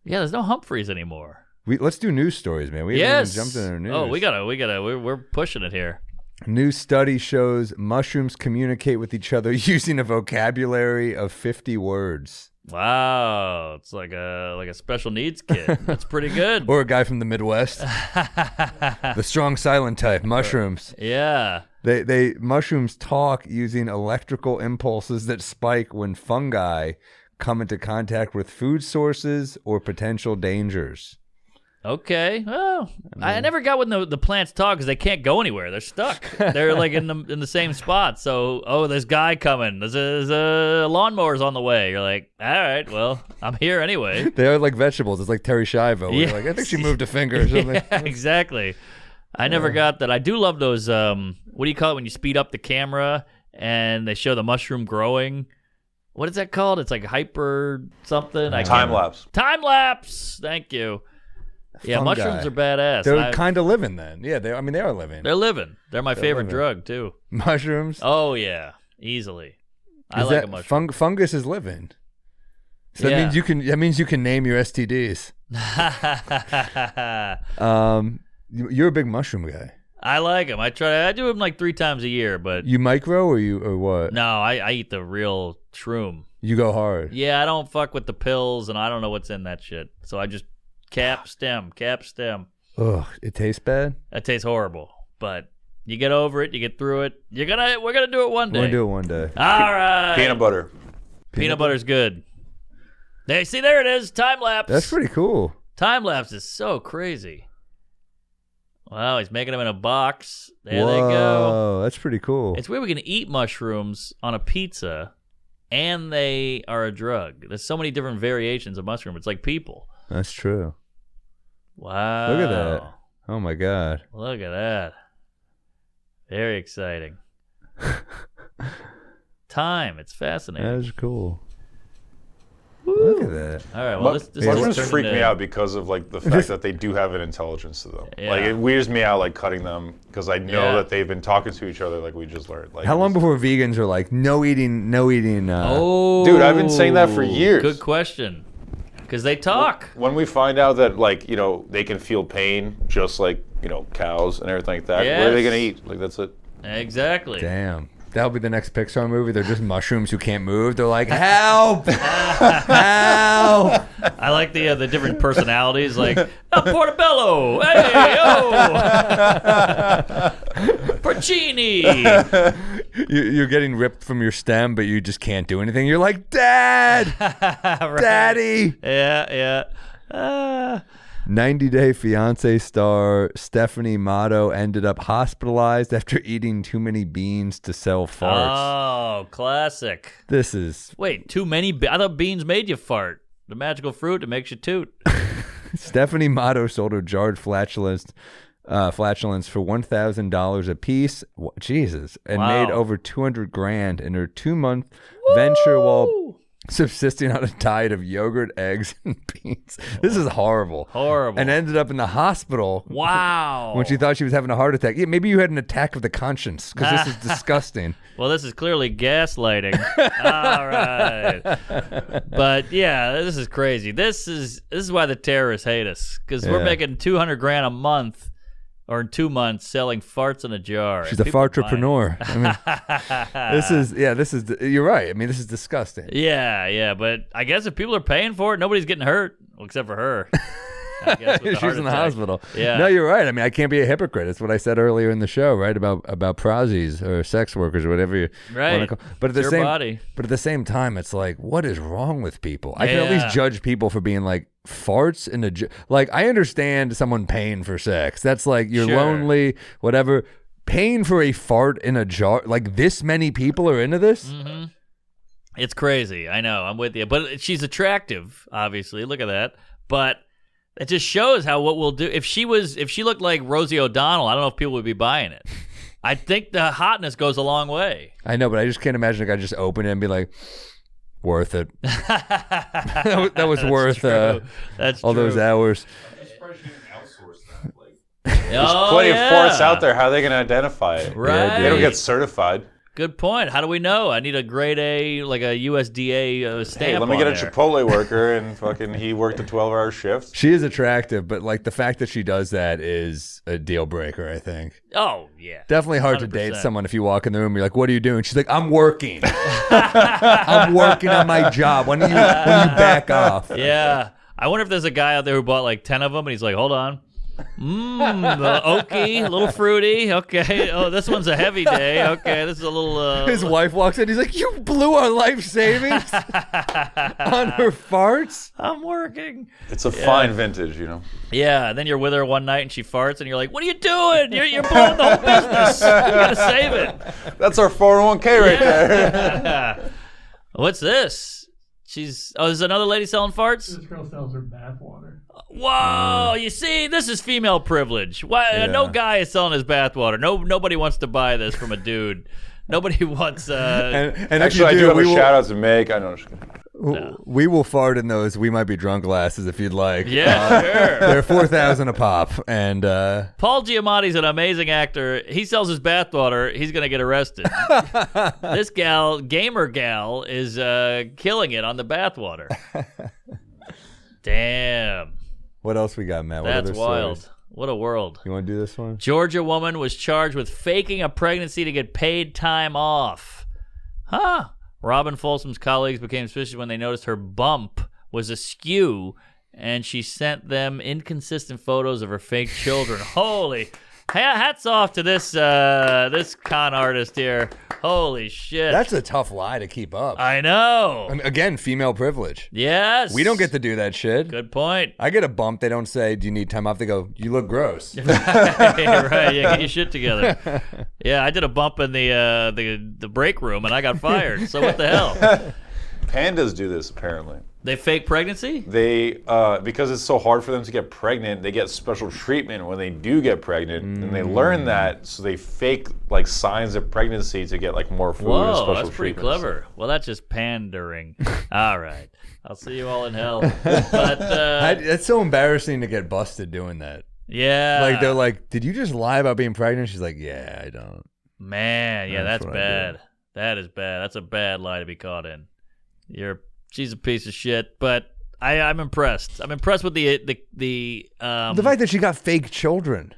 Yeah, there's no Humphreys anymore. Let's do news stories, man. We haven't even jumped into news. Oh, we gotta. We're pushing it here. New study shows mushrooms communicate with each other using a vocabulary of 50 words. Wow, it's like a special needs kid. That's pretty good. Or a guy from the Midwest. The strong silent type, mushrooms. Yeah. They mushrooms talk using electrical impulses that spike when fungi come into contact with food sources or potential dangers. Okay. Well, I never got when the plants talk because they can't go anywhere. They're stuck. They're like in the same spot. So, there's guy coming. There's a lawnmower's on the way. You're like, all right, well, I'm here anyway. They are like vegetables. It's like Terry Schiavo. Where you're Yes. like, I think she moved a finger or something. Yeah, exactly. I never got that. I do love those. What do you call it when you speed up the camera and they show the mushroom growing? What is that called? It's like hyper something. I Time can't- lapse. Time lapse. Thank you. Yeah, Fungi. mushrooms are badass. They're kind of living then. Yeah, they are living. They're living. They're my favorite living. drug too. Mushrooms. Oh yeah, easily. I Is like that a mushroom. fungus is living. So Yeah. that means you can name your STDs. You're a big mushroom guy. I like them. I do them like 3 times a year, but You micro or what? no, I eat the real shroom. You go hard. Yeah, I don't fuck with the pills, and I don't know what's in that shit. So I just cap stem. Ugh, it tastes bad. That tastes horrible, but you get over it. You get through it. We're gonna do it one day. We're gonna do it one day. All right. Peanut butter. Peanut butter's good. There it is. Time lapse. That's pretty cool. Time lapse is so crazy. Wow, he's making them in a box. There Whoa, they go. that's pretty cool. It's weird we can eat mushrooms on a pizza, and they are a drug. There's so many different variations of mushroom. It's like people. That's true. Wow. Look at that. Oh my god. Look at that. Very exciting. Time. It's fascinating. That is cool. Look at that. All right, well, this Mushrooms turned freak me into- out because of like the fact that they do have an intelligence to them. Yeah. Like it weirds me out like cutting them because I know Yeah. that they've been talking to each other like we just learned. Like How long before vegans are like no eating? Oh, Dude, I've been saying that for years. Good question. Because they talk. When we find out that like they can feel pain just like cows and everything like that, what are they Yes. gonna eat? Like that's it. Exactly. Damn. That'll be the next Pixar movie. They're just mushrooms who can't move. They're like, help! Help! I like the different personalities, like El Portobello, hey, yo, Porcini. You're getting ripped from your stem, but you just can't do anything. You're like, Dad! Right. Daddy! Yeah. 90 Day Fiancé star Stephanie Matto ended up hospitalized after eating too many beans to sell farts. Oh, classic. This is Wait, too many? I thought beans made you fart. The magical fruit that makes you toot. Stephanie Matto sold her jarred flatulence for $1,000 a piece. Jesus, and Wow. made over $200,000 in her 2-month venture while subsisting on a diet of yogurt, eggs, and beans. This is horrible. Horrible. And ended up in the hospital. Wow. When she thought she was having a heart attack. Yeah, maybe you had an attack of the conscience because this is disgusting. Well, this is clearly gaslighting. All right. But yeah, this is crazy. This is why the terrorists hate us, because we're Yeah. making $200,000 a month or in 2 months selling farts in a jar. She's And a people are buying fartrepreneur. I mean, this is, you're right. I mean, this is disgusting. it. Yeah, but I guess if people are paying for it, nobody's getting hurt, well, except for her. I guess with the She's heart in the attack. hospital. Yeah. No, you're right. I mean, I can't be a hypocrite. It's what I said earlier in the show, right? About prozzies or sex workers or whatever you Right. want to call. But at It's the your same body. But at the same time, it's like, what is wrong with people? I can at Yeah. least judge people for being like farts in a like. I understand someone paying for sex. That's like you're Sure. lonely, whatever. Paying for a fart in a jar, like this many people are into this. Mm-hmm. It's crazy. I know. I'm with you. But she's attractive, obviously. Look at that. But it just shows how what we'll do. If she looked like Rosie O'Donnell, I don't know if people would be buying it. I think the hotness goes a long way. I know, but I just can't imagine a guy just open it and be like, worth it. that was That's worth true. That's all true. those hours. I'm surprised you didn't outsource that. Like, Oh, Plenty of farts yeah. out there. How are they gonna identify it? Right. They don't get certified. Good point. How do we know? I need a grade A, like a USDA stamp. Hey, let me on get a there. Chipotle worker and fucking he worked a 12-hour shift. She is attractive, but like the fact that she does that is a deal breaker, I think. Oh yeah. Definitely hard to 100%. date someone if you walk in the room, you're like, what are you doing? She's like, I'm working. I'm working on my job. When you back off? Yeah. I wonder if there's a guy out there who bought like 10 of them and he's like, hold on. Oaky, a little fruity. Okay. Oh, this one's a heavy day. Okay. This is a little. His wife walks in, he's like, you blew our life savings on her farts? I'm working. It's a fine vintage, Yeah. And then you're with her one night and she farts and you're like, what are you doing? You're blowing the whole business. You gotta save it. That's our 401k right there. What's this? There's another lady selling farts? This girl sells her bathwater. Whoa! You see, this is female privilege. Why? Yeah. No guy is selling his bathwater. Nobody wants to buy this from a dude. Nobody wants. And if Actually, I you do have we a will, shout out to make. I know. we will fart in those We Might Be Drunk glasses if you'd like. Yeah, sure. They're $4,000 a pop. And Paul Giamatti's an amazing actor. He sells his bathwater. He's gonna get arrested. This gamer gal, is killing it on the bathwater. Damn, what else we got, Matt? What that's other wild. stories? What a world. You want to do this one? Georgia woman was charged with faking a pregnancy to get paid time off. Huh. Robin Folsom's colleagues became suspicious when they noticed her bump was askew, and she sent them inconsistent photos of her fake children. Holy, hats off to this con artist here. Holy shit. That's a tough lie to keep up. I know. And again, female privilege. Yes. We don't get to do that shit. Good point. I get a bump. They don't say, do you need time off? They go, you look gross. Right, yeah, get your shit together. Yeah, I did a bump in the break room and I got fired. So what the hell? Pandas do this apparently. They fake pregnancy? They because it's so hard for them to get pregnant, they get special treatment when they do get pregnant, and they learn that, so they fake like signs of pregnancy to get like more food and Whoa, special that's pretty treatment. clever. Well, that's just pandering. All right. I'll see you all in hell. But It's so embarrassing to get busted doing that. yeah. Like they're like, "Did you just lie about being pregnant?" She's like, "Yeah, I don't." Man, yeah, That's that's what I bad. That is bad. That's a bad lie to be caught in. She's a piece of shit, but I'm impressed. I'm impressed with the The fact that she got fake children.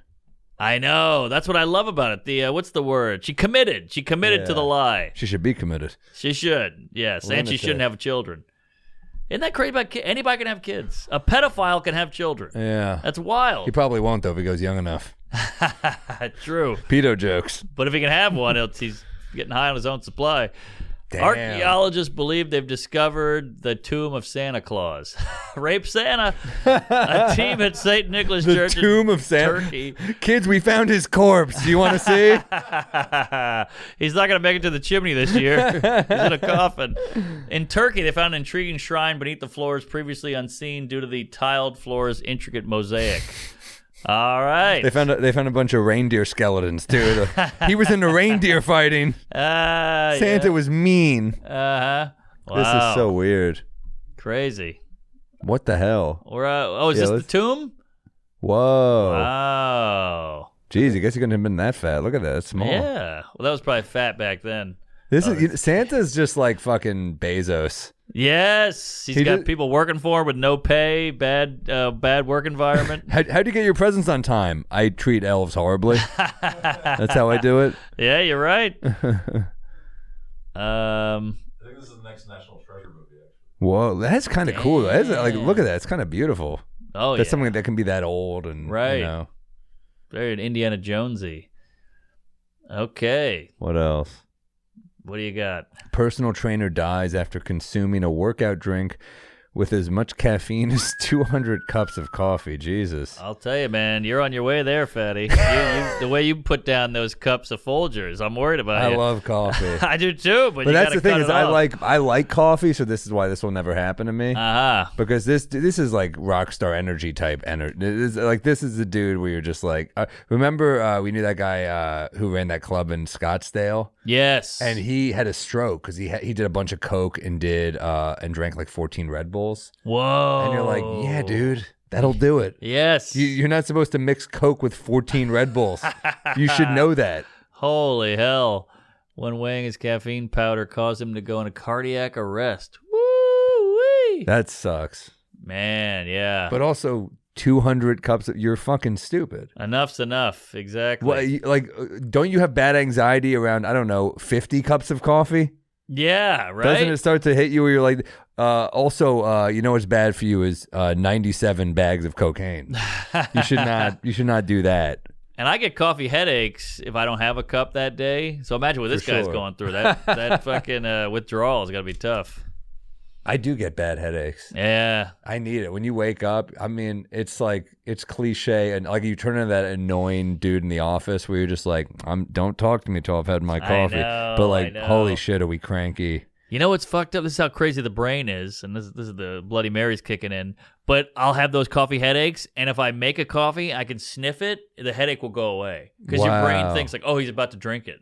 I know. That's what I love about it. The what's the word? She committed. She committed to Yeah. the lie. She should be committed. She should. Yes, and she Lunatic. shouldn't have children. Isn't that crazy about kids? Anybody can have kids. A pedophile can have children. Yeah. That's wild. He probably won't though if he goes young enough. True. Pedo jokes. But if he can have one, he's getting high on his own supply. Damn. Archaeologists believe they've discovered the tomb of Santa Claus. Rape Santa. A team at St. Nicholas The Church tomb in of Santa. Turkey. Kids, we found his corpse. Do you want to see? He's not going to make it to the chimney this year. He's in a coffin. In Turkey, they found an intriguing shrine beneath the floors previously unseen due to the tiled floor's intricate mosaic. All right. They found a bunch of reindeer skeletons too. He was into reindeer fighting. Santa was mean. Uh-huh. Wow. This is so weird. crazy. What the hell? We're is this the tomb? Whoa. Wow. Jeez, I guess he couldn't have been that fat. Look at that. It's small. Yeah. Well, that was probably fat back then. This is Santa's just like fucking Bezos. Yes, he's He got did- people working for him with no pay, bad work environment. How'd you get your presents on time? I treat elves horribly. That's how I do it. Yeah, you're right. I think this is the next National Treasure movie, actually. Whoa, that's kind of cool. That's, like, look at that. It's kind of beautiful. Oh, That's yeah. something that can be that old and Right. You know. Very Indiana Jonesy. Okay, What else? what do you got? Personal trainer dies after consuming a workout drink with as much caffeine as 200 cups of coffee. Jesus. I'll tell you, man, you're on your way there, fatty. The way you put down those cups of Folgers, I'm worried about I you. love coffee. I do too, but But you that's gotta the thing cut is it I off. like coffee, so this is why this will never happen to me. Uh-huh. Because this is like rock star energy type energy. This is the dude where you're just like, remember we knew that guy who ran that club in Scottsdale, Yes. and he had a stroke because he did a bunch of coke and drank like 14 Red Bulls, Whoa. and you're like, yeah, dude, that'll do it. Yes. You're not supposed to mix coke with 14 Red Bulls. You should know that. Holy hell. When weighing his caffeine powder caused him to go into cardiac arrest. Woo-wee. That sucks. Man, yeah. But also 200 cups. You're fucking stupid. Enough's enough. Exactly. Well, don't you have bad anxiety around, I don't know, 50 cups of coffee? Yeah, right? Doesn't it start to hit you where you're like, also, you know what's bad for you is 97 bags of cocaine. You should not do that. And I get coffee headaches if I don't have a cup that day. So imagine what this For guy's sure. going through. That fucking withdrawal is going to be tough. I do get bad headaches. Yeah. I need it. When you wake up, I mean, it's like, it's cliche. And like you turn into that annoying dude in the office where you're just like, don't talk to me till I've had my coffee. know, but like, I know. holy shit, are we cranky? You know what's fucked up? This is how crazy the brain is, and this is the Bloody Mary's kicking in. But I'll have those coffee headaches, and if I make a coffee, I can sniff it, the headache will go away. Because your brain Wow. thinks like, oh, he's about to drink it.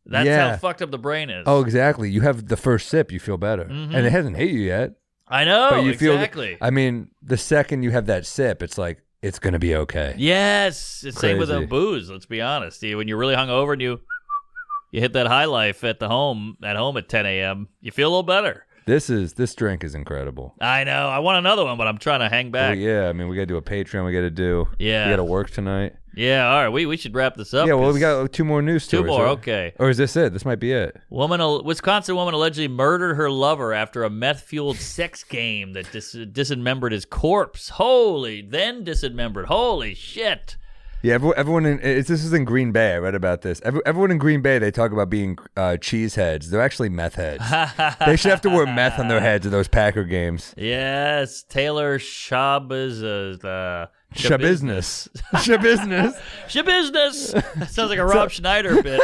That's Yeah. how fucked up the brain is. Oh, exactly. You have the first sip, you feel better. And it hasn't hit you yet. I know, But you feel, exactly. I mean, the second you have that sip, it's like, it's going to be okay. Yes, it's same with Crazy. booze. Let's be honest. When you're really hungover and you hit that high life at home at 10 a.m., you feel a little better. This drink is incredible. I know. I want another one, but I'm trying to hang Well, back. yeah, I mean, we got to do a Patreon. We got to do. Yeah. We got to work tonight. Yeah, all right. We should wrap this up. Yeah, well, 'cause we got 2 more news two stories. more. right? Okay. Or is this it? This might be it. Wisconsin woman allegedly murdered her lover after a meth-fueled sex game that dismembered his corpse. Then dismembered. Holy shit. Yeah, everyone this is in Green Bay. I read about this. Everyone in Green Bay, they talk about being cheese heads. They're actually meth heads. They should have to wear meth on their heads at those Packer games. Yes, Taylor Shabazz Shabusiness. Shabusiness. Shabusiness. Sounds like a Rob Schneider bit.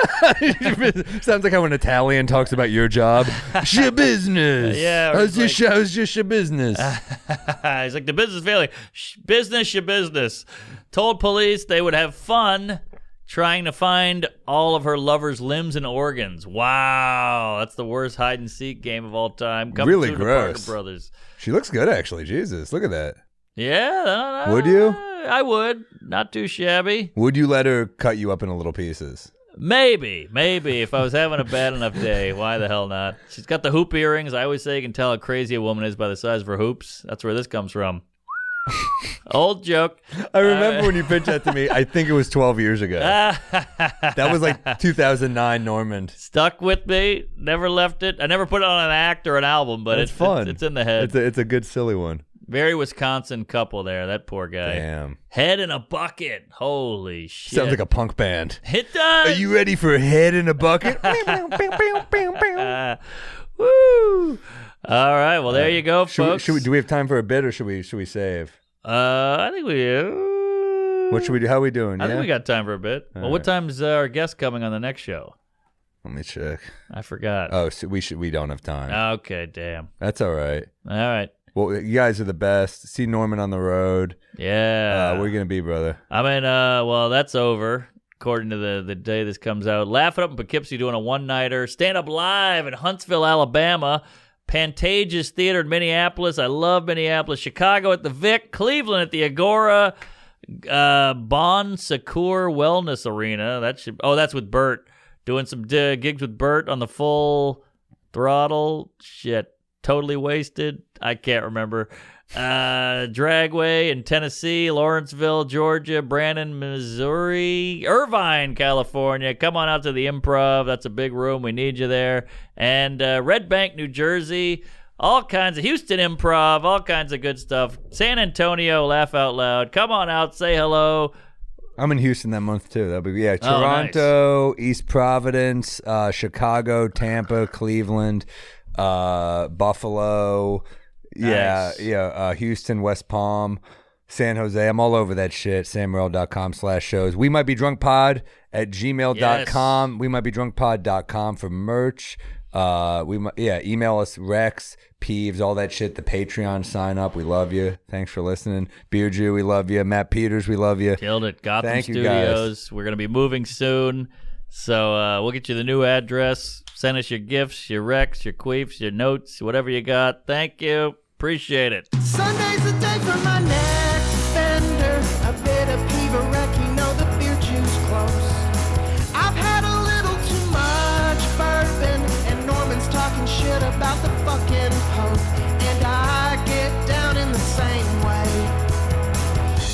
Sounds like how an Italian talks about your job. Shabusiness. Yeah, or How's your it's like- how's your shabusiness? He's like, the business failing. Business, your business. Told police they would have fun trying to find all of her lover's limbs and organs. Wow, that's the worst hide and seek game of all time. Coming Really soon to Parker gross. Brothers. She looks good, actually. Jesus, look at that. Yeah. Would you? I would. Not too shabby. Would you let her cut you up into little pieces? Maybe if I was having a bad enough day. Why the hell not? She's got the hoop earrings. I always say you can tell how crazy a woman is by the size of her hoops. That's where this comes from. Old joke. I remember when you pitched that to me. I think it was 12 years ago. That was like 2009 Normand. Stuck with me. Never left it. I never put it on an act or an album, but It's fun. It's in the head. It's a good silly one. Very Wisconsin couple there. That poor guy. Damn. Head in a bucket. Holy shit. Sounds like a punk band. It does. Are you ready for Head in a Bucket? Woo. All right. Well, there you go, folks. Do we have time for a bit or should we save? I think we. What should we do? How are we doing? I think we got time for a bit. Well, what time's our guest coming on the next show? Let me check. I forgot. Oh, so we don't have time. Okay, damn. That's all right. All right. Well, you guys are the best. See Norman on the road. Yeah. Where you gonna be, brother? I mean, well, that's over. According to the day this comes out. Laugh It Up in Poughkeepsie doing a one-nighter. Stand Up Live in Huntsville, Alabama. Pantages Theater in Minneapolis. I love Minneapolis. Chicago at the Vic. Cleveland at the Agora. Bon Secours Wellness Arena. That's with Bert. Doing some gigs with Bert on the Full Throttle. Shit. Totally Wasted. I can't remember. Dragway in Tennessee, Lawrenceville, Georgia, Brandon, Missouri, Irvine, California. Come on out to the Improv. That's a big room. We need you there. And Red Bank, New Jersey. All kinds of Houston Improv. All kinds of good stuff. San Antonio, Laugh Out Loud. Come on out. Say hello. I'm in Houston that month too. That'll be nice. Toronto, East Providence, Chicago, Tampa, Cleveland, Buffalo. Nice. Houston, West Palm, San Jose. I'm all over that shit. SamMorril.com/shows. We might be drunkpod at gmail.com. Yes. We might be drunkpod.com for merch. Email us Rex, Peeves, all that shit. The Patreon sign up. We love you. Thanks for listening. Beer Jew, we love you. Matt Peters, we love you. Killed it. Gotham Thank you, Studios. We're going to be moving soon. So we'll get you the new address. Send us your gifts, your recs, your queefs, your notes, whatever you got. Thank you. Appreciate it. Sunday's the day for my next offender. A bit of Peeverek, you know the beer juice close. I've had a little too much bourbon, and Norman's talking shit about the fucking Pope. And I get down in the same way.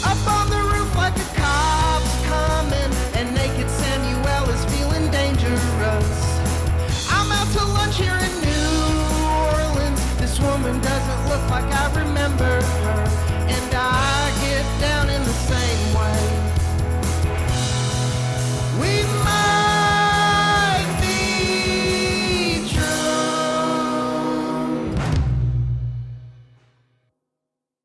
Up on the roof like a cop's coming, and naked Samuel is feeling dangerous. I'm out to lunch here in New Orleans. This woman doesn't look like I remember